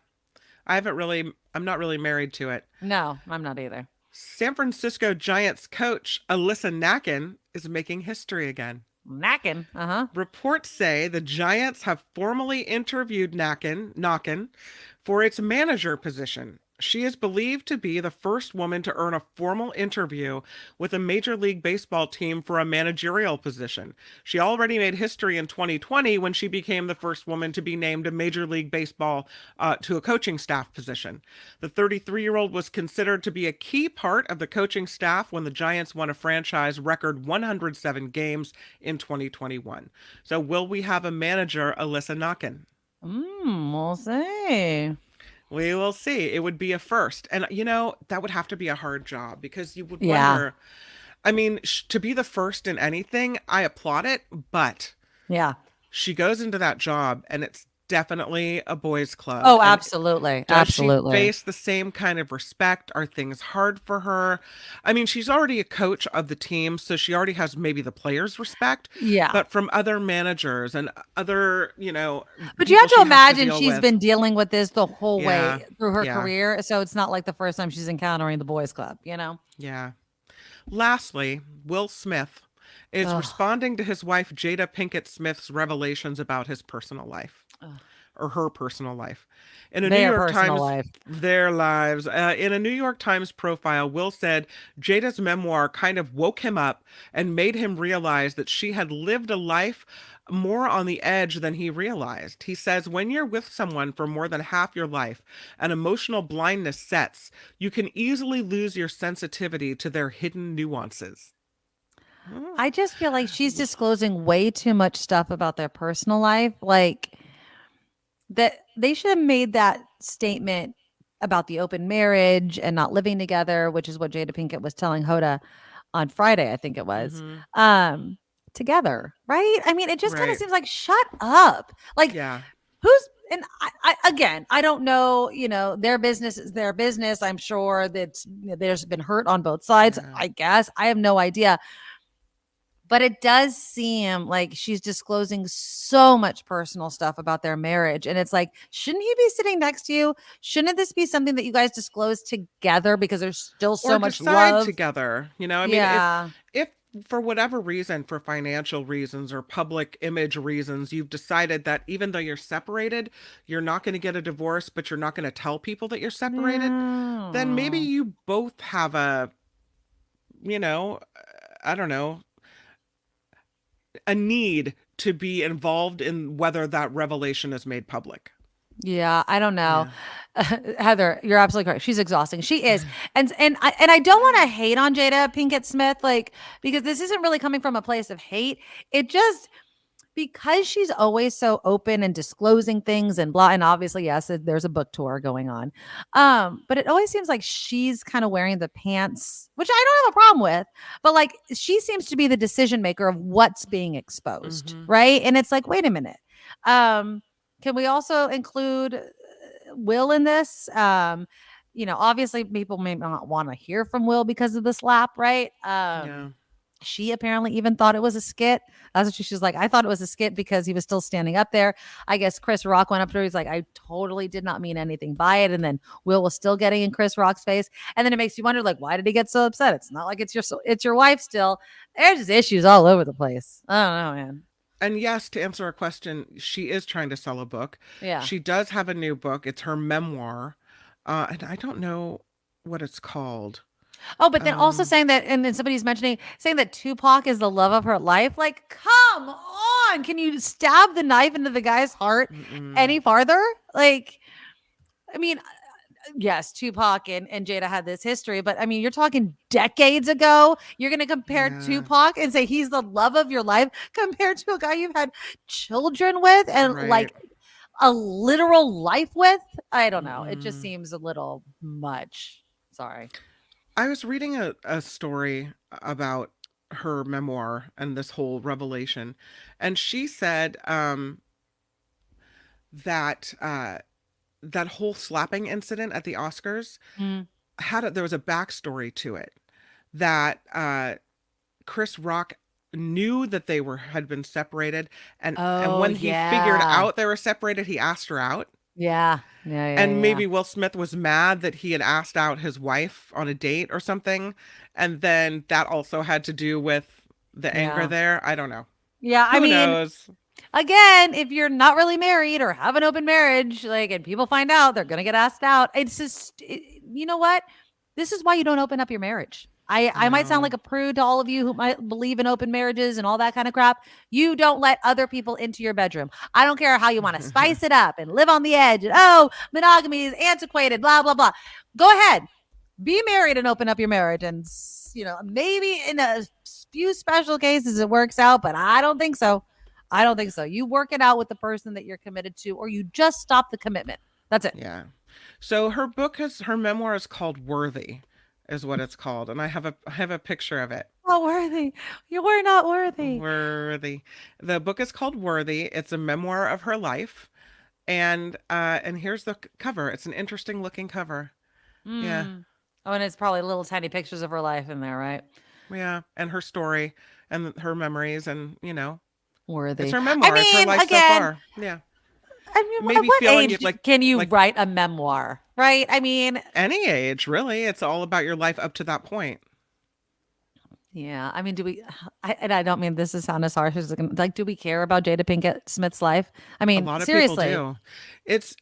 I'm not really married to it. No, I'm not either. San Francisco Giants coach Alyssa Nakken is making history again. Nakken. Reports say the Giants have formally interviewed Nakken for its manager position. She is believed to be the first woman to earn a formal interview with a Major League Baseball team for a managerial position. She already made history in 2020 when she became the first woman to be named a Major League Baseball to a coaching staff position. The 33-year-old was considered to be a key part of the coaching staff when the Giants won a franchise record 107 games in 2021. So will we have a manager, Alyssa Nakken? We'll see. We will see. It would be a first. And, that would have to be a hard job because you would wonder. I mean, to be the first in anything, I applaud it. But she goes into that job and it's definitely a boys' club. Oh, And absolutely. does Absolutely. she face the same kind of respect? Are things hard for her? I mean, she's already a coach of the team, so she already has maybe the players' respect. Yeah. But from other managers and other, But you have people to she has imagine deal she's with. been dealing with this the whole Yeah, way through her yeah. career. So it's not like the first time she's encountering the boys' club, Yeah. Lastly, Will Smith is responding to his wife Jada Pinkett Smith's revelations about his personal life. Or her personal life. In a New York Times, their lives. In a New York Times profile, Will said Jada's memoir kind of woke him up and made him realize that she had lived a life more on the edge than he realized. He says, when you're with someone for more than half your life and emotional blindness sets, you can easily lose your sensitivity to their hidden nuances. I just feel like she's disclosing way too much stuff about their personal life. Like, that they should have made that statement about the open marriage and not living together, which is what Jada Pinkett was telling Hoda on Friday, I think it was, together, right? I mean, it just kind of seems like, shut up. Like, who's, and I don't know, their business is their business. I'm sure that there's been hurt on both sides, I guess. I have no idea. But it does seem like she's disclosing so much personal stuff about their marriage. And it's like, shouldn't he be sitting next to you? Shouldn't this be something that you guys disclose together because there's still so much love together? I mean, if for whatever reason, for financial reasons or public image reasons, you've decided that even though you're separated, you're not going to get a divorce, but you're not going to tell people that you're separated, then maybe you both have a, I don't know, a need to be involved in whether that revelation is made public. Yeah, I don't know. Heather, you're absolutely correct. She's exhausting. She is. And I don't want to hate on Jada Pinkett Smith, because this isn't really coming from a place of hate. It just, because she's always so open and disclosing things and blah, and obviously, yes, there's a book tour going on. But it always seems like she's kind of wearing the pants, which I don't have a problem with, but she seems to be the decision maker of what's being exposed. Right. And it's like, wait a minute. Can we also include Will in this? Obviously people may not want to hear from Will because of the slap, right? Yeah. She apparently even thought it was a skit. That's what she's like. I thought it was a skit because he was still standing up there. I guess Chris Rock went up to her. He's like, I totally did not mean anything by it. And then Will was still getting in Chris Rock's face. And then it makes you wonder, like, why did he get so upset? It's not like it's your wife still. There's just issues all over the place. I don't know, man. And yes, to answer a question, she is trying to sell a book. Yeah. She does have a new book. It's her memoir. And I don't know what it's called. Oh, but then also saying that, and then somebody's saying that Tupac is the love of her life. Like, come on. Can you stab the knife into the guy's heart any farther? Like, I mean, yes, Tupac and Jada had this history, but I mean, you're talking decades ago. You're going to compare Tupac and say he's the love of your life compared to a guy you've had children with and like a literal life with? I don't know. It just seems a little much. Sorry. I was reading a story about her memoir and this whole revelation, and she said that that whole slapping incident at the Oscars there was a backstory to it, that Chris Rock knew that they had been separated, and when he figured out they were separated, he asked her out. Yeah. And maybe Will Smith was mad that he had asked out his wife on a date or something. And then that also had to do with the anger there. I don't know. Yeah. Who knows? Again, if you're not really married or have an open marriage, and people find out, they're going to get asked out. It's just, you know what? This is why you don't open up your marriage. I might sound like a prude to all of you who might believe in open marriages and all that kind of crap. You don't let other people into your bedroom. I don't care how you want to spice it up and live on the edge. And, monogamy is antiquated, blah, blah, blah. Go ahead. Be married and open up your marriage. And, maybe in a few special cases it works out, but I don't think so. You work it out with the person that you're committed to, or you just stop the commitment. That's it. Yeah. So her memoir is called Worthy. Is what it's called, and I have a picture of it. Oh, worthy! You were not worthy. Worthy. The book is called Worthy. It's a memoir of her life, and here's the cover. It's an interesting looking cover. Yeah. Oh, and it's probably little tiny pictures of her life in there, right? Yeah, and her story and her memories, and worthy. It's her memoir. It's her life so far. Yeah. I mean, maybe what feeling age can you write a memoir, right? I mean, any age, really. It's all about your life up to that point. Yeah. I mean, I don't mean this to sound as harsh as do we care about Jada Pinkett Smith's life? I mean, a lot of seriously. People do. It's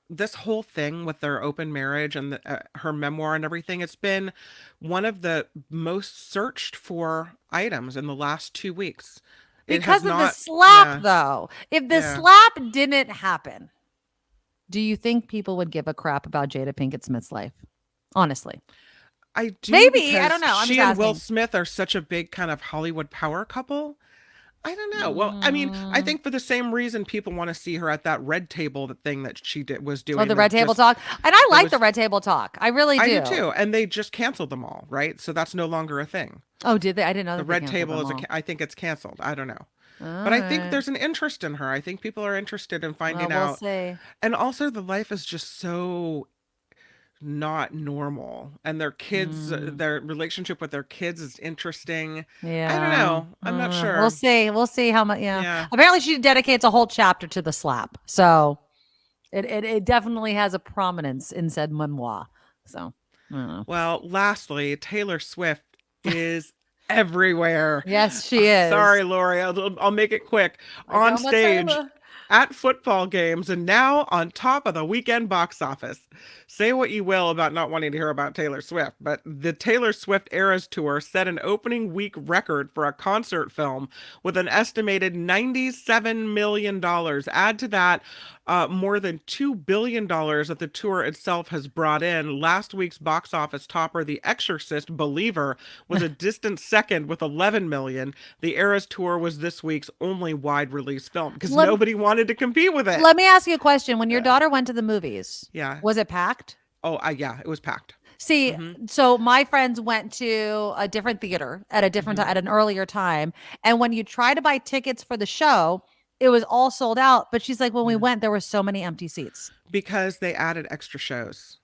this whole thing with their open marriage and her memoir and everything. It's been one of the most searched for items in the last 2 weeks. Because of the slap, though. If the slap didn't happen, do you think people would give a crap about Jada Pinkett Smith's life? Honestly. I do. Maybe. I don't know. I'm she just and Will asking. Smith are such a big kind of Hollywood power couple. I don't know. Well, I mean, I think for the same reason people want to see her at that Red Table thing that she was doing. Oh, the Red Table Talk. And I like the Red Table Talk. I really do. I do too. And they just canceled them all, right? So that's no longer a thing. Oh, did they? I didn't know the Red Table is. I think it's canceled. I don't know. But I think there's an interest in her. I think people are interested in finding out. See. And also, the life is just so not normal, and their kids, their relationship with their kids is interesting. Yeah, I don't know. I'm not sure. We'll see how much. Yeah. Apparently, she dedicates a whole chapter to the slap, so it definitely has a prominence in said memoir. So, I don't know. Well, lastly, Taylor Swift is everywhere. Yes, she is. Sorry, Lori. I'll make it quick. On stage, at football games, and now on top of the weekend box office. Say what you will about not wanting to hear about Taylor Swift, but the Taylor Swift Eras Tour set an opening week record for a concert film with an estimated $97 million. Add to that more than $2 billion that the tour itself has brought in. Last week's box office topper, The Exorcist Believer, was a distant second with $11 million. The Eras Tour was this week's only wide release film because nobody wanted to compete with it. Let me ask you a question. When your daughter went to the movies, was it packed? Oh, yeah, it was packed. See, so my friends went to a different theater at a different at an earlier time, and when you try to buy tickets for the show, it was all sold out. But she's like, when we went, there were so many empty seats. Because they added extra shows.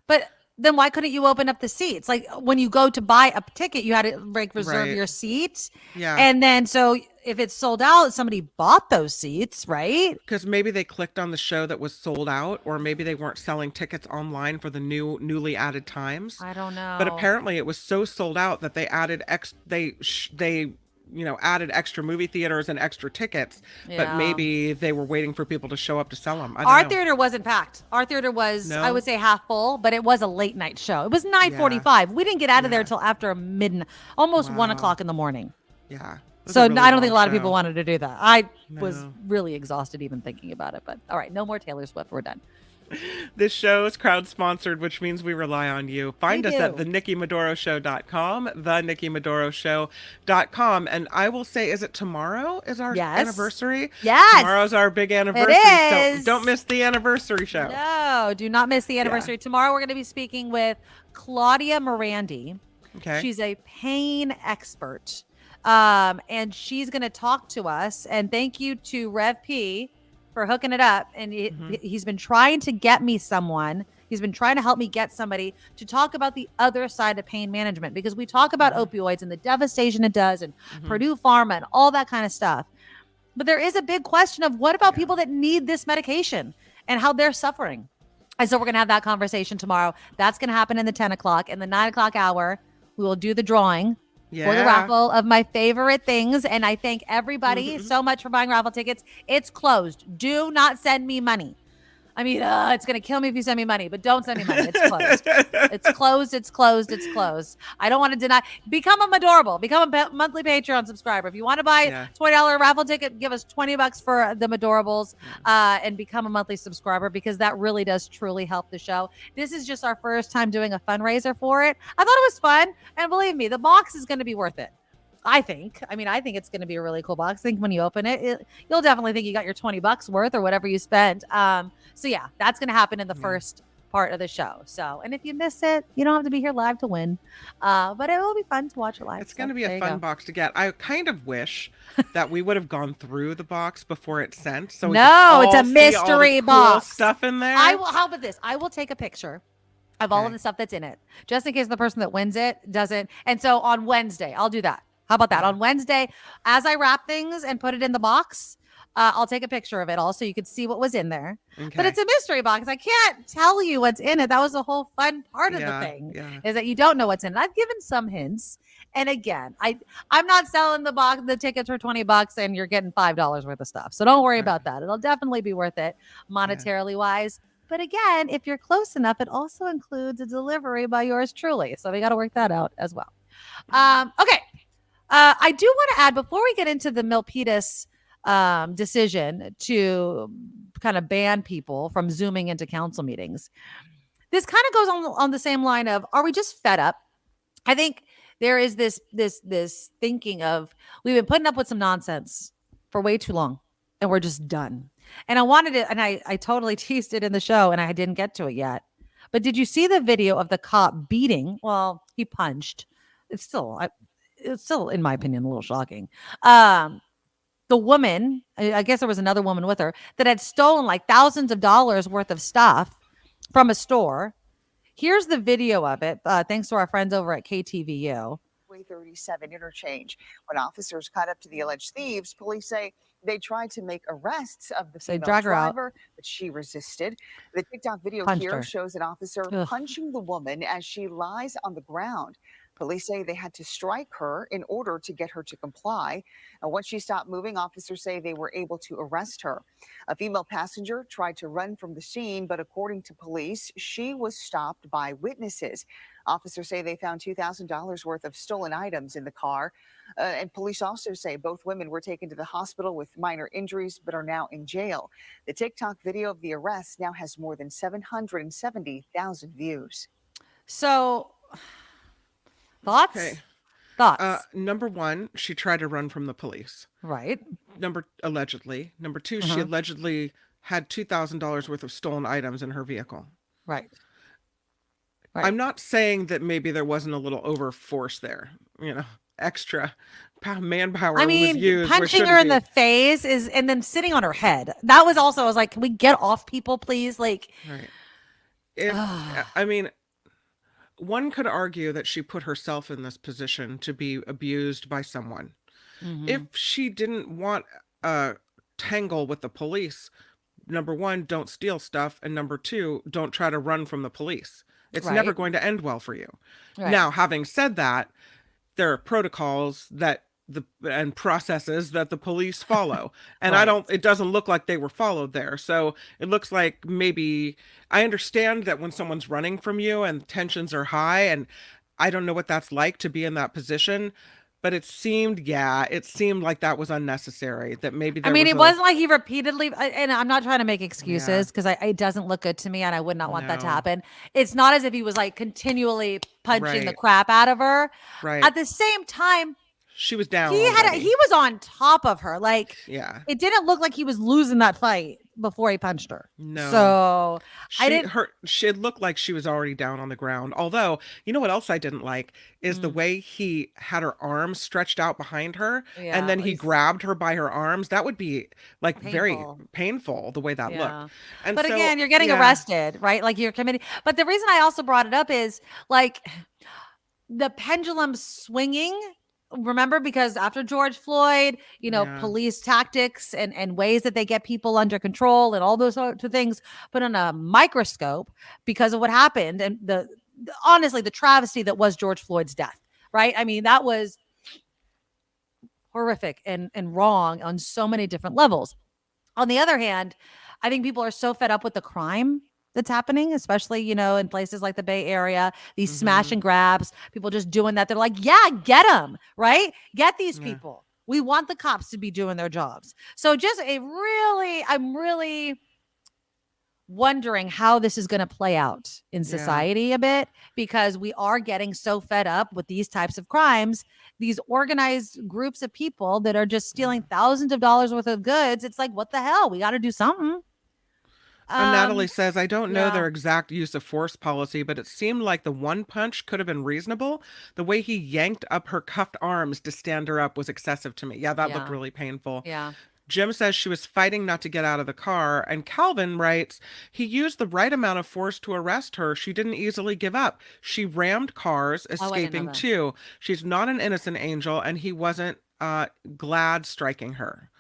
But then why couldn't you open up the seats? Like when you go to buy a ticket, you had to like reserve Right. your seat. Yeah. And then so if it's sold out, somebody bought those seats, right? Because maybe they clicked on the show that was sold out, or maybe they weren't selling tickets online for the newly added times. I don't know. But apparently it was so sold out that they added added extra movie theaters and extra tickets, but maybe they were waiting for people to show up to sell them. Our theater wasn't packed. Our theater was, No? I would say, half full, but it was a late night show. It was 9:45. We didn't get out of there till after midnight, almost 1 o'clock in the morning. Yeah. It was So a really I don't think a long lot of people show. wanted to do that. I was No. really exhausted even thinking about it. But all right, no more Taylor Swift. We're done. This show is crowd sponsored, which means we rely on you. Find us at do. theNikkiMedoroShow.com, theNikkiMedoroShow.com. And I will say, is it tomorrow is our Yes. anniversary? Yes. Tomorrow's our big anniversary. is. So don't miss the anniversary show. No, do not miss the anniversary. Tomorrow we're going to be speaking with Claudia Morandi. Okay. She's a pain expert. And she's going to talk to us. And thank you to Rev P for hooking it up. And he's been trying to get me someone. He's been trying to help me get somebody to talk about the other side of pain management, because we talk about opioids and the devastation it does and Purdue Pharma and all that kind of stuff. But there is a big question of what about people that need this medication and how they're suffering. And so we're going to have that conversation tomorrow. That's going to happen in the 10 o'clock. In the 9 o'clock hour, we will do the drawing for the raffle of my favorite things. And I thank everybody so much for buying raffle tickets. It's closed. Do not send me money. I mean, it's going to kill me if you send me money, but don't send me money. It's closed. It's closed. It's closed. It's closed. I don't want to deny. Become a Medorable. Become a monthly Patreon subscriber. If you want to buy $20 raffle ticket, give us $20 for the Medorables and become a monthly subscriber, because that really does truly help the show. This is just our first time doing a fundraiser for it. I thought it was fun. And believe me, the box is going to be worth it. I think it's going to be a really cool box. I think when you open it, you'll definitely think you got your $20 worth or whatever you spent. So yeah, that's going to happen in the first part of the show. So, and if you miss it, you don't have to be here live to win. But it will be fun to watch it live. It's going to be a fun box to get. I kind of wish that we would have gone through the box before it's sent. So it's a mystery box. Stuff in there. How about this? I will take a picture of all of the stuff that's in it, just in case the person that wins it doesn't. And so on Wednesday, I'll do that. How about that? On Wednesday, as I wrap things and put it in the box, I'll take a picture of it all so you can see what was in there. Okay. But it's a mystery box. I can't tell you what's in it. That was the whole fun part of the thing, is that you don't know what's in it. I've given some hints. And again, I'm not selling the tickets for $20 and you're getting $5 worth of stuff. So don't worry about that. It'll definitely be worth it monetarily wise. But again, if you're close enough, it also includes a delivery by yours truly. So we got to work that out as well. Okay. I do want to add, before we get into the Milpitas decision to kind of ban people from Zooming into council meetings, this kind of goes on the same line of, are we just fed up? I think there is this thinking of, we've been putting up with some nonsense for way too long and we're just done. And I wanted it, and I totally teased it in the show and I didn't get to it yet. But did you see the video of the cop beating? Well, he punched. It's still, in my opinion, a little shocking. The woman, I guess there was another woman with her, that had stolen like thousands of dollars worth of stuff from a store. Here's the video of it. Thanks to our friends over at KTVU. 37 interchange. When officers caught up to the alleged thieves, police say they tried to make arrests of the female driver, but she resisted. The TikTok video here shows an officer punching the woman as she lies on the ground. Police say they had to strike her in order to get her to comply. And once she stopped moving, officers say they were able to arrest her. A female passenger tried to run from the scene, but according to police, she was stopped by witnesses. Officers say they found $2,000 worth of stolen items in the car. And police also say both women were taken to the hospital with minor injuries, but are now in jail. The TikTok video of the arrest now has more than 770,000 views. So... Thoughts? Okay. Thoughts? Number one, she tried to run from the police. Right. Allegedly. Number two, she allegedly had $2,000 worth of stolen items in her vehicle. Right. I'm not saying that maybe there wasn't a little over force there, extra, manpower I mean, was used. punching her in the face and then sitting on her head. That was also, I was like, can we get off people, please? Like, right. I mean, one could argue that she put herself in this position to be abused by someone. Mm-hmm. If she didn't want a tangle with the police, number one, don't steal stuff. And number two, don't try to run from the police. It's never going to end well for you. Right. Now, having said that, there are protocols and processes that the police follow. And it doesn't look like they were followed there. So it looks like maybe, I understand that when someone's running from you and tensions are high, and I don't know what that's like to be in that position, but it seemed like that was unnecessary. That maybe it wasn't like he repeatedly, and I'm not trying to make excuses because it doesn't look good to me, and I would not want that to happen. It's not as if he was like continually punching the crap out of her. Right. At the same time, she was down. He was on top of her. Like, yeah, it didn't look like he was losing that fight before he punched her. No. So it looked like she was already down on the ground. Although, you know what else I didn't like is the way he had her arms stretched out behind her, and then he grabbed her by her arms. That would be like very painful the way that looked. And but again, you're getting arrested, right? Like, you're committing. But the reason I also brought it up is like the pendulum swinging. Remember, because after George Floyd, police tactics and ways that they get people under control and all those sorts of things put on a microscope because of what happened. And honestly, the travesty that was George Floyd's death, right? I mean, that was horrific and wrong on so many different levels. On the other hand, I think people are so fed up with the crime that's happening, especially, in places like the Bay Area, these smash and grabs, people just doing that. They're like, yeah, get them, right? Get these people. We want the cops to be doing their jobs. So I'm really wondering how this is going to play out in society a bit, because we are getting so fed up with these types of crimes, these organized groups of people that are just stealing thousands of dollars worth of goods. It's like, what the hell? We got to do something. And Natalie says, I don't know their exact use of force policy, but it seemed like the one punch could have been reasonable. The way he yanked up her cuffed arms to stand her up was excessive to me. Yeah, that looked really painful. Yeah. Jim says she was fighting not to get out of the car. And Calvin writes, he used the right amount of force to arrest her. She didn't easily give up. She rammed cars, escaping too. She's not an innocent angel, and he wasn't glad striking her.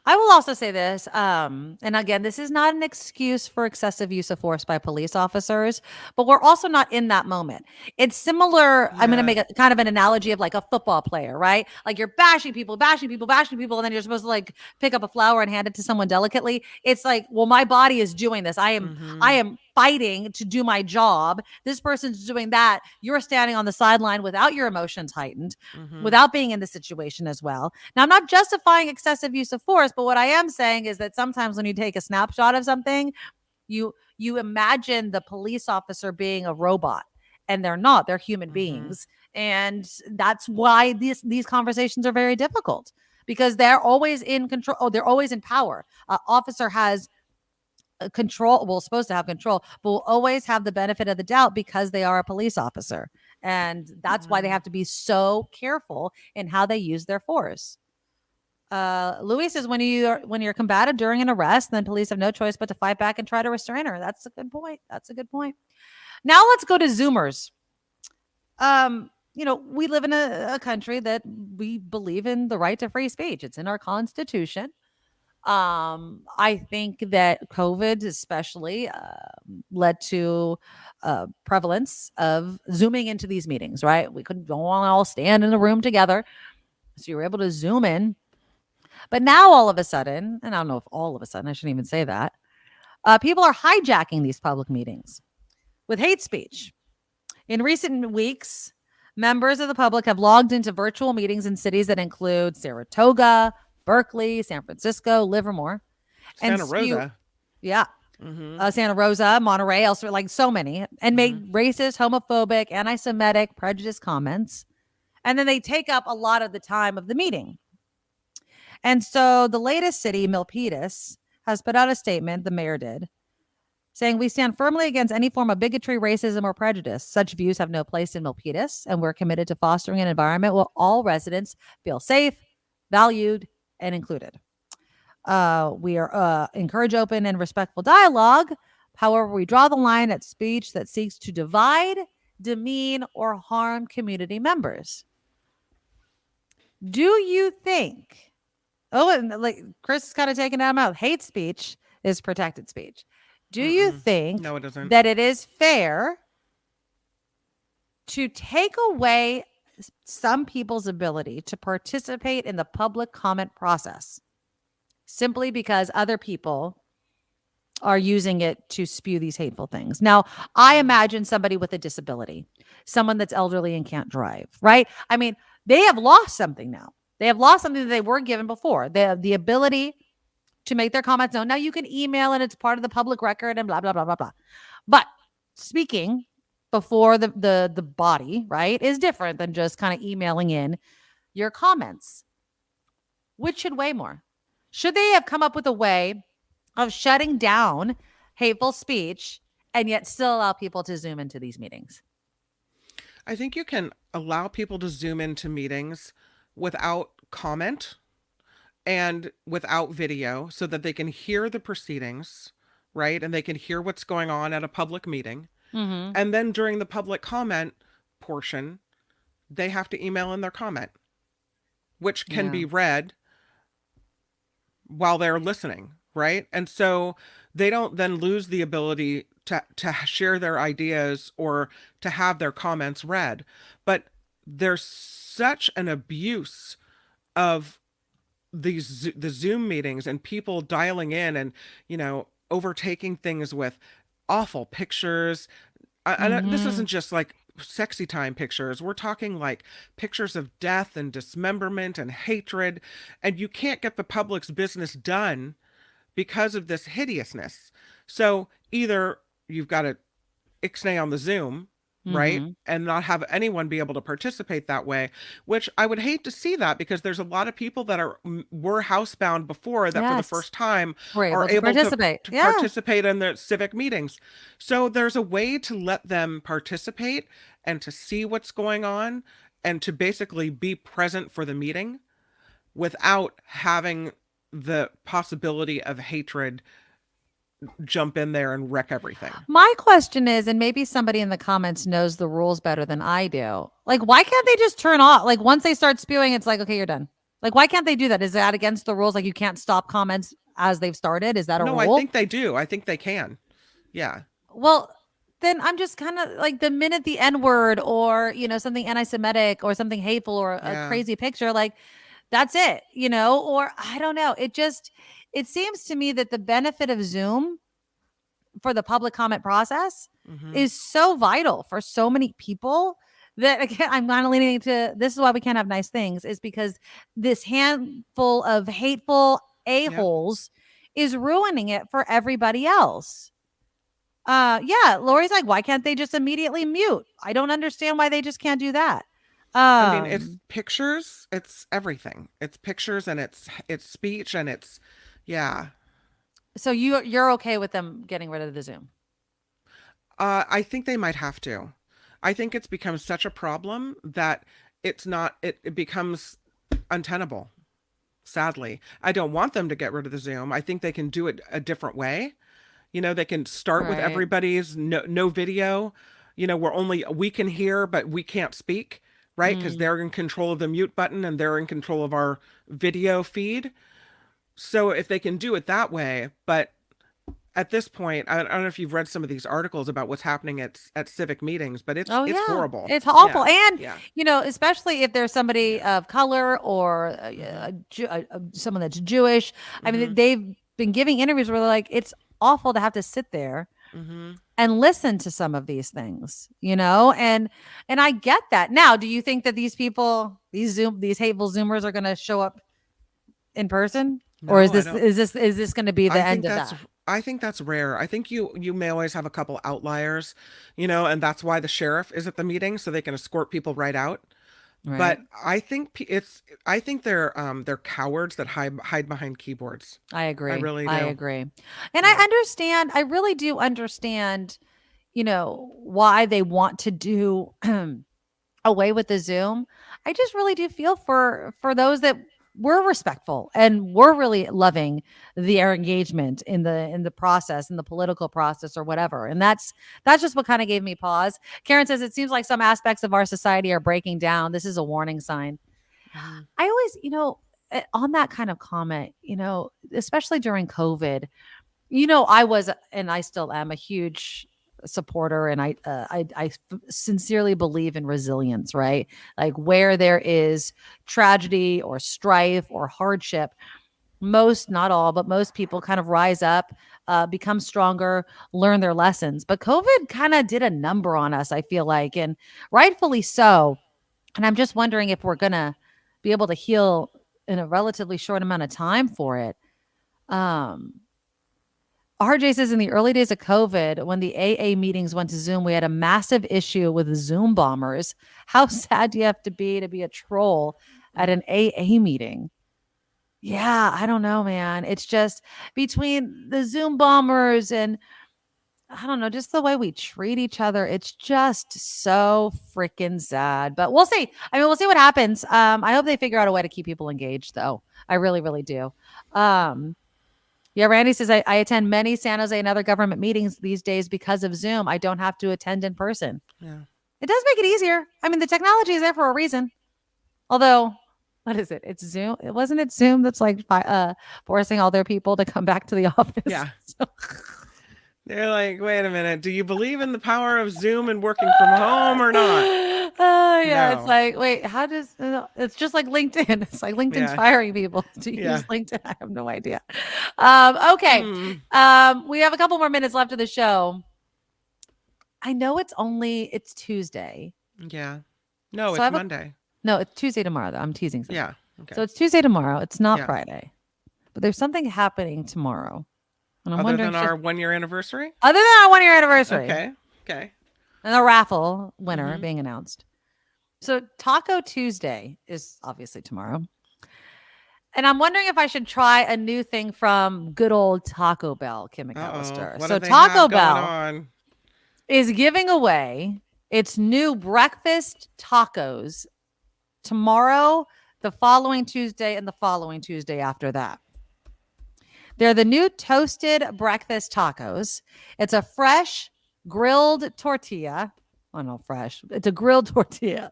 I will also say this, and again, this is not an excuse for excessive use of force by police officers, but we're also not in that moment. It's similar. I'm going to make a kind of an analogy of like a football player, right? Like, you're bashing people, and then you're supposed to like pick up a flower and hand it to someone delicately. It's like, well, my body is doing this. I am fighting to do my job. This person's doing that. You're standing on the sideline without your emotions heightened, without being in the situation as well. Now, I'm not justifying excessive use of force, but what I am saying is that sometimes when you take a snapshot of something, you imagine the police officer being a robot, and they're not. They're human beings. And that's why these conversations are very difficult, because they're always in control. Oh, they're always in power. Officer has control, well, supposed to have control, but will always have the benefit of the doubt because they are a police officer. And that's why they have to be so careful in how they use their force. Louis says, when you're combative during an arrest, then police have no choice but to fight back and try to restrain her. That's a good point. Now let's go to Zoomers. We live in a country that we believe in the right to free speech. It's in our Constitution. I think that COVID especially led to prevalence of Zooming into these meetings, right? We couldn't all stand in a room together. So you were able to Zoom in. But now all of a sudden, and I don't know if all of a sudden, I shouldn't even say that, people are hijacking these public meetings with hate speech. In recent weeks, members of the public have logged into virtual meetings in cities that include Saratoga, Berkeley, San Francisco, Livermore, Santa Rosa. Santa Rosa, Monterey, elsewhere, like so many, and made racist, homophobic, anti-Semitic, prejudiced comments. And then they take up a lot of the time of the meeting. And so the latest city, Milpitas, has put out a statement, the mayor did, saying we stand firmly against any form of bigotry, racism, or prejudice. Such views have no place in Milpitas, and we're committed to fostering an environment where all residents feel safe, valued, and included. We are encourage open and respectful dialogue. However, we draw the line at speech that seeks to divide, demean, or harm community members. Do you think, and like Chris is kind of taking that out, hate speech is protected speech. Do you think No, it doesn't. that it is fair to take away some people's ability to participate in the public comment process simply because other people are using it to spew these hateful things? Now, I imagine somebody with a disability, someone that's elderly and can't drive, right? I mean, they have lost something now. They have lost something that they were given before. They have the ability to make their comments known. Now you can email and it's part of the public record and blah, blah, blah, blah, blah. But speaking before the body, right, is different than just kind of emailing in your comments. Which should weigh more? Should they have come up with a way of shutting down hateful speech and yet still allow people to Zoom into these meetings? I think you can allow people to Zoom into meetings without comment and without video so that they can hear the proceedings, right? And they can hear what's going on at a public meeting. Mm-hmm. And then during the public comment portion, they have to email in their comment, which can be read while they're listening, right? And so they don't then lose the ability to share their ideas or to have their comments read. But there's such an abuse of the Zoom meetings and people dialing in and, overtaking things with awful pictures. And this isn't just like sexy time pictures. We're talking like pictures of death and dismemberment and hatred. And you can't get the public's business done because of this hideousness. So either you've got to ixnay on the Zoom, right? And not have anyone be able to participate that way, which I would hate to see that because there's a lot of people that were housebound before that for the first time are able to participate in the civic meetings. So there's a way to let them participate and to see what's going on and to basically be present for the meeting without having the possibility of hatred jump in there and wreck everything. My question is, and maybe somebody in the comments knows the rules better than I do, like, why can't they just turn off? Like, once they start spewing, it's like, okay, you're done. Like, why can't they do that? Is that against the rules? Like, you can't stop comments as they've started? Is that a rule? No, I think they do. I think they can. Yeah. Well, then I'm just kind of like, the minute the N-word or, something anti-Semitic or something hateful or a crazy picture, like, that's it, or I don't know. It seems to me that the benefit of Zoom for the public comment process is so vital for so many people that, again, I'm kind of leaning to, this is why we can't have nice things, is because this handful of hateful a-holes is ruining it for everybody else. Lori's like, why can't they just immediately mute? I don't understand why they just can't do that. I mean, it's pictures, it's everything. It's pictures and it's speech and it's, So you're okay with them getting rid of the Zoom? I think they might have to. I think it's become such a problem that it becomes untenable. Sadly, I don't want them to get rid of the Zoom. I think they can do it a different way. They can start with everybody's no video, where we can hear, but we can't speak. Right? Because they're in control of the mute button and they're in control of our video feed. So if they can do it that way, but at this point, I don't know if you've read some of these articles about what's happening at civic meetings, but it's horrible. It's awful. And, especially if there's somebody of color or someone that's Jewish. I mean, they've been giving interviews where they're like, it's awful to have to sit there and listen to some of these things, and I get that. Now, do you think that these people, these hateful Zoomers are going to show up in person? No, or is this going to be the end of that? I think that's rare. I think you may always have a couple outliers, and that's why the sheriff is at the meeting so they can escort people right out. Right. But I think they're cowards that hide behind keyboards. I agree. I really do. I agree. And I understand, I really do understand, why they want to do away with the Zoom. I just really do feel for those that were respectful and were really loving their engagement in the process, in the political process or whatever. And that's just what kind of gave me pause. Karen says it seems like some aspects of our society are breaking down. This is a warning sign. I always, on that kind of comment, especially during COVID, I was, and I still am, a huge supporter, and I sincerely believe in resilience, right? Like where there is tragedy or strife or hardship, most, not all, but most people kind of rise up, become stronger, learn their lessons. But COVID kind of did a number on us, I feel like, and rightfully so. And I'm just wondering if we're gonna be able to heal in a relatively short amount of time for it. RJ says in the early days of COVID, when the AA meetings went to Zoom, we had a massive issue with Zoom bombers. How sad do you have to be a troll at an AA meeting? Yeah, I don't know, man. It's just between the Zoom bombers and I don't know, just the way we treat each other. It's just so freaking sad. But we'll see. I mean, we'll see what happens. I hope they figure out a way to keep people engaged, though. I really, really do. Yeah, Randy says, I attend many San Jose and other government meetings these days because of Zoom. I don't have to attend in person. Yeah. It does make it easier. I mean, the technology is there for a reason. Although, what is it? It's Zoom. Wasn't it Zoom that's like forcing all their people to come back to the office? Yeah. They're like, wait a minute. Do you believe in the power of Zoom and working from home or not? Yeah. No. It's like, wait, how does it's just like LinkedIn. It's like LinkedIn's firing people to use LinkedIn. I have no idea. Okay. We have a couple more minutes left of the show. I know it's Tuesday. Yeah. No, it's Monday. No, it's Tuesday tomorrow, though. I'm teasing something. Yeah. Okay. So it's Tuesday tomorrow. It's not Friday. But there's something happening tomorrow. And I'm wondering, than our 1 year anniversary? Other than our 1 year anniversary. Okay. And the raffle winner being announced. So Taco Tuesday is obviously tomorrow. And I'm wondering if I should try a new thing from good old Taco Bell, Kim McAllister. So Taco Bell is giving away its new breakfast tacos tomorrow, the following Tuesday, and the following Tuesday after that. They're the new toasted breakfast tacos. It's a fresh grilled tortilla. Oh, no, fresh. It's a grilled tortilla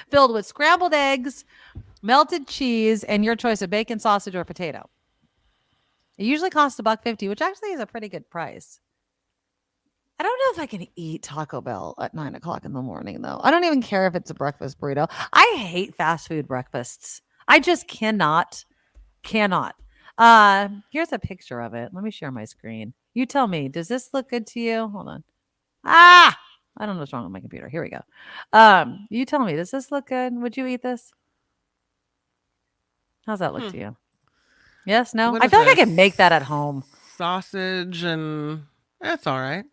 filled with scrambled eggs, melted cheese, and your choice of bacon, sausage, or potato. It usually costs $1.50, which actually is a pretty good price. I don't know if I can eat Taco Bell at 9 o'clock in the morning, though. I don't even care if it's a breakfast burrito. I hate fast food breakfasts. I just cannot. Here's a picture of it. Let me share my screen. You tell me, does this look good to you? Hold on. I don't know what's wrong with my computer. Here we go. You tell me, does this look good? Would you eat this? How's that look to you? Yes, no? I feel like I can make that at home. Sausage and that's all right.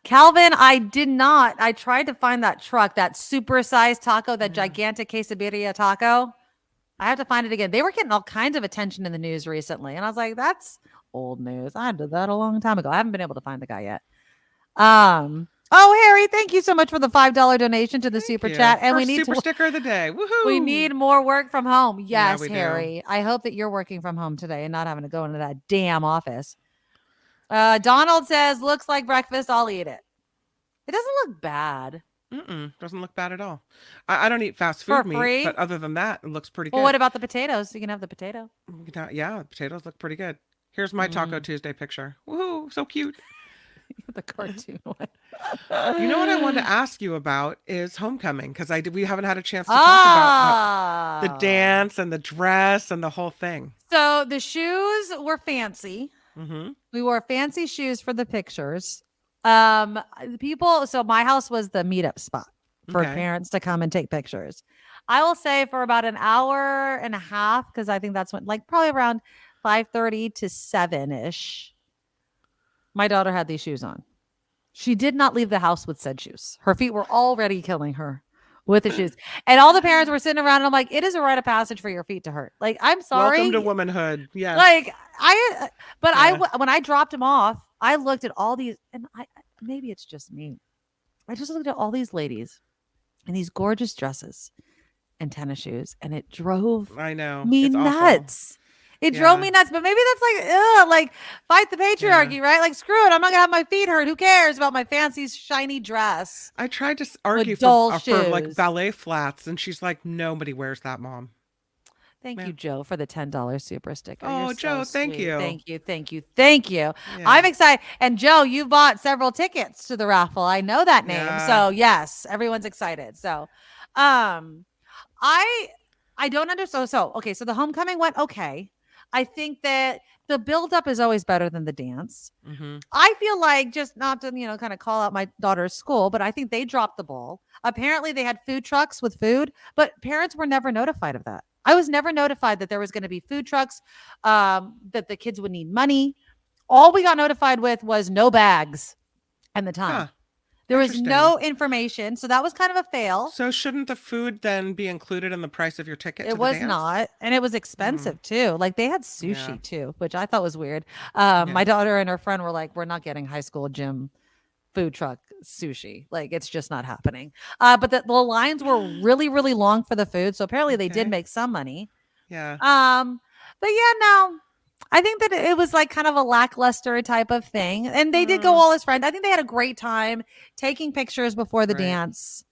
Calvin, I did not. I tried to find that truck, that super-sized taco, that gigantic quesadilla taco. I have to find it again. They were getting all kinds of attention in the news recently. And I was like, that's old news. I did that a long time ago. I haven't been able to find the guy yet. Oh, Harry, thank you so much for the $5 donation to the super chat. And we need super sticker of the day. Woohoo! We need more work from home. Yes, we Harry. I hope that you're working from home today and not having to go into that damn office. Donald says, looks like breakfast. I'll eat it. It doesn't look bad. Doesn't look bad at all. I don't eat fast food meat, but other than that, it looks pretty good. Well, what about the potatoes? You can have the potato. Yeah, the potatoes look pretty good. Here's my Taco Tuesday picture. Woohoo, so cute. The cartoon one. You know what I wanted to ask you about is homecoming, because we haven't had a chance to talk about the dance and the dress and the whole thing. So the shoes were fancy. Mm-hmm. We wore fancy shoes for the pictures. So my house was the meetup spot for parents to come and take pictures. I will say for about an hour and a half, because I think that's when, like probably around 5:30 to 7-ish, my daughter had these shoes on. She did not leave the house with said shoes. Her feet were already killing her with the shoes. And all the parents were sitting around and I'm like, it is a rite of passage for your feet to hurt. Like, I'm sorry. Welcome to womanhood. Yes. Like when I dropped him off, I looked at all these, and maybe it's just me. I just looked at all these ladies in these gorgeous dresses and tennis shoes, and it drove me nuts. Awful. It drove me nuts, but maybe that's like fight the patriarchy, right? Like, screw it. I'm not gonna have my feet hurt. Who cares about my fancy shiny dress? I tried to argue for like ballet flats, and she's like, nobody wears that, Mom. Thank you, Joe, for the $10 super sticker. Oh, Joe, thank you. Thank you. Yeah. I'm excited. And Joe, you bought several tickets to the raffle. I know that name. Yeah. So yes, everyone's excited. So, I don't understand. So the homecoming went okay. I think that the buildup is always better than the dance. Mm-hmm. I feel like, just not to, kind of call out my daughter's school, but I think they dropped the ball. Apparently they had food trucks with food, but parents were never notified of that. I was never notified that there was going to be food trucks, that the kids would need money. All we got notified with was no bags and the time. Huh. There was no information. So that was kind of a fail. So shouldn't the food then be included in the price of your ticket? It was not. And it was expensive too. Like, they had sushi too, which I thought was weird. My daughter and her friend were like, we're not getting high school gym food truck sushi. Like, it's just not happening. But the lines were really, really long for the food. So apparently they did make some money. Yeah. But yeah, no. I think that it was like kind of a lackluster type of thing. And they did go all as friends. I think they had a great time taking pictures before the dance.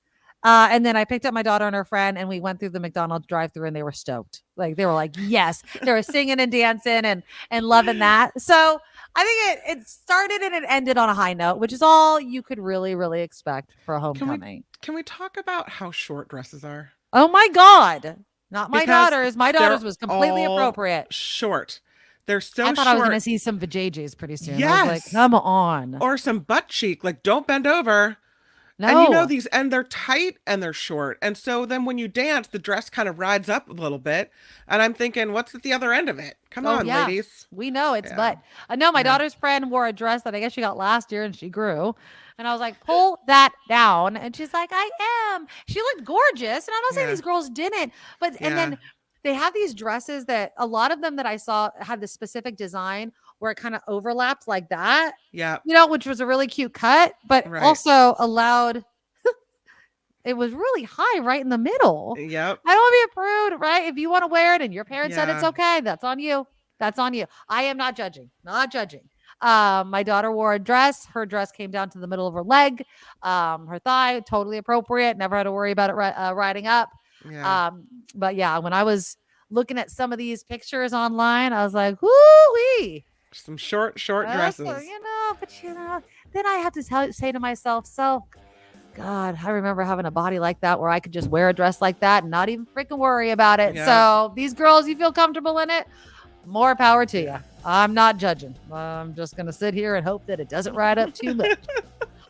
And then I picked up my daughter and her friend, and we went through the McDonald's drive-thru, and they were stoked. Like, they were like, yes. They were singing and dancing and loving that. So I think it started and it ended on a high note, which is all you could really, really expect for a homecoming. Can we talk about how short dresses are? Oh my God. Not my daughters. My daughter's was completely appropriate. Short. They're so short. I thought I was going to see some vajayjays pretty soon. Yes. I was like, come on. Or some butt cheek. Like, don't bend over. No. And and they're tight and they're short. And so then when you dance, the dress kind of rides up a little bit. And I'm thinking, what's at the other end of it? Come on, ladies. We know it's butt. I know my daughter's friend wore a dress that I guess she got last year, and she grew. And I was like, pull that down. And she's like, I am. She looked gorgeous. And I'm not saying these girls didn't. But and then they have these dresses that a lot of them that I saw had this specific design where it kind of overlapped like that. Yeah. Which was a really cute cut, but also allowed, it was really high right in the middle. Yep. I don't want to be a prude, right? If you want to wear it and your parents said it's okay, that's on you. That's on you. I am not judging. Not judging. My daughter wore a dress. Her dress came down to the middle of her leg, her thigh, totally appropriate. Never had to worry about it riding up. Yeah. But yeah, when I was looking at some of these pictures online, I was like, woo-wee. Some short dresses. But then I have to say to myself, God, I remember having a body like that where I could just wear a dress like that and not even freaking worry about it. Yeah. So these girls, you feel comfortable in it, more power to you. I'm not judging. I'm just going to sit here and hope that it doesn't ride up too much.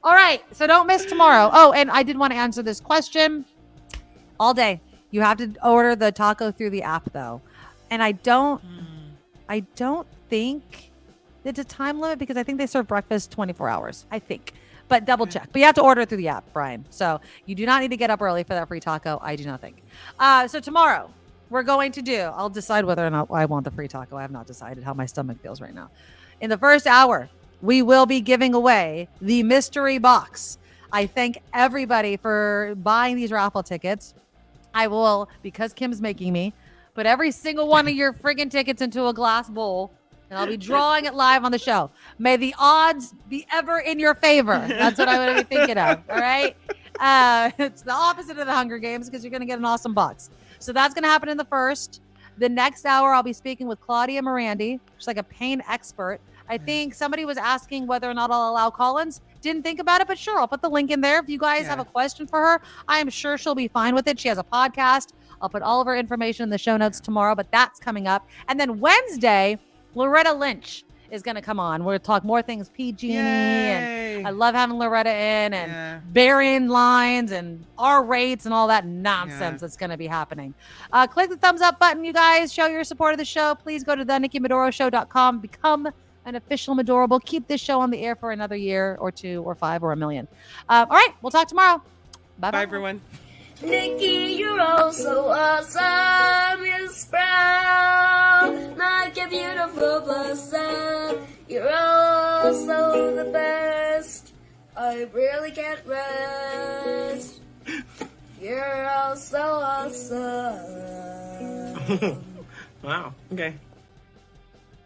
All right. So don't miss tomorrow. Oh, and I did want to answer this question all day. You have to order the taco through the app though. And I don't think it's a time limit because I think they serve breakfast 24 hours. I think. But double check. But you have to order it through the app, Brian. So you do not need to get up early for that free taco. I do not think. So tomorrow we're going to do, I'll decide whether or not I want the free taco. I have not decided how my stomach feels right now. In the first hour, we will be giving away the mystery box. I thank everybody for buying these raffle tickets. I will, because Kim's making me, put every single one of your friggin' tickets into a glass bowl, and I'll be drawing it live on the show. May the odds be ever in your favor. That's what I'm going to be thinking of. All right. It's the opposite of the Hunger Games because you're going to get an awesome box. So that's going to happen in the first. The next hour, I'll be speaking with Claudia Morandi. She's like a pain expert. I think somebody was asking whether or not I'll allow call-ins. Didn't think about it, but sure, I'll put the link in there. If you guys have a question for her, I am sure she'll be fine with it. She has a podcast. I'll put all of her information in the show notes tomorrow, but that's coming up. And then Wednesday, Loretta Lynch is going to come on. We'll talk more things PG&E, and I love having Loretta in, and burying lines and R rates and all that nonsense that's going to be happening. Click the thumbs up button, you guys. Show your support of the show. Please go to thenikkimedoroshow.com. Become an official Medorable. Keep this show on the air for another year or 2 or 5 or 1 million. All right. We'll talk tomorrow. Bye, everyone. Nikki, you're all so awesome. Miss Brown, like a beautiful blossom. You're all so the best. I really can't rest. You're all so awesome. Wow. Okay.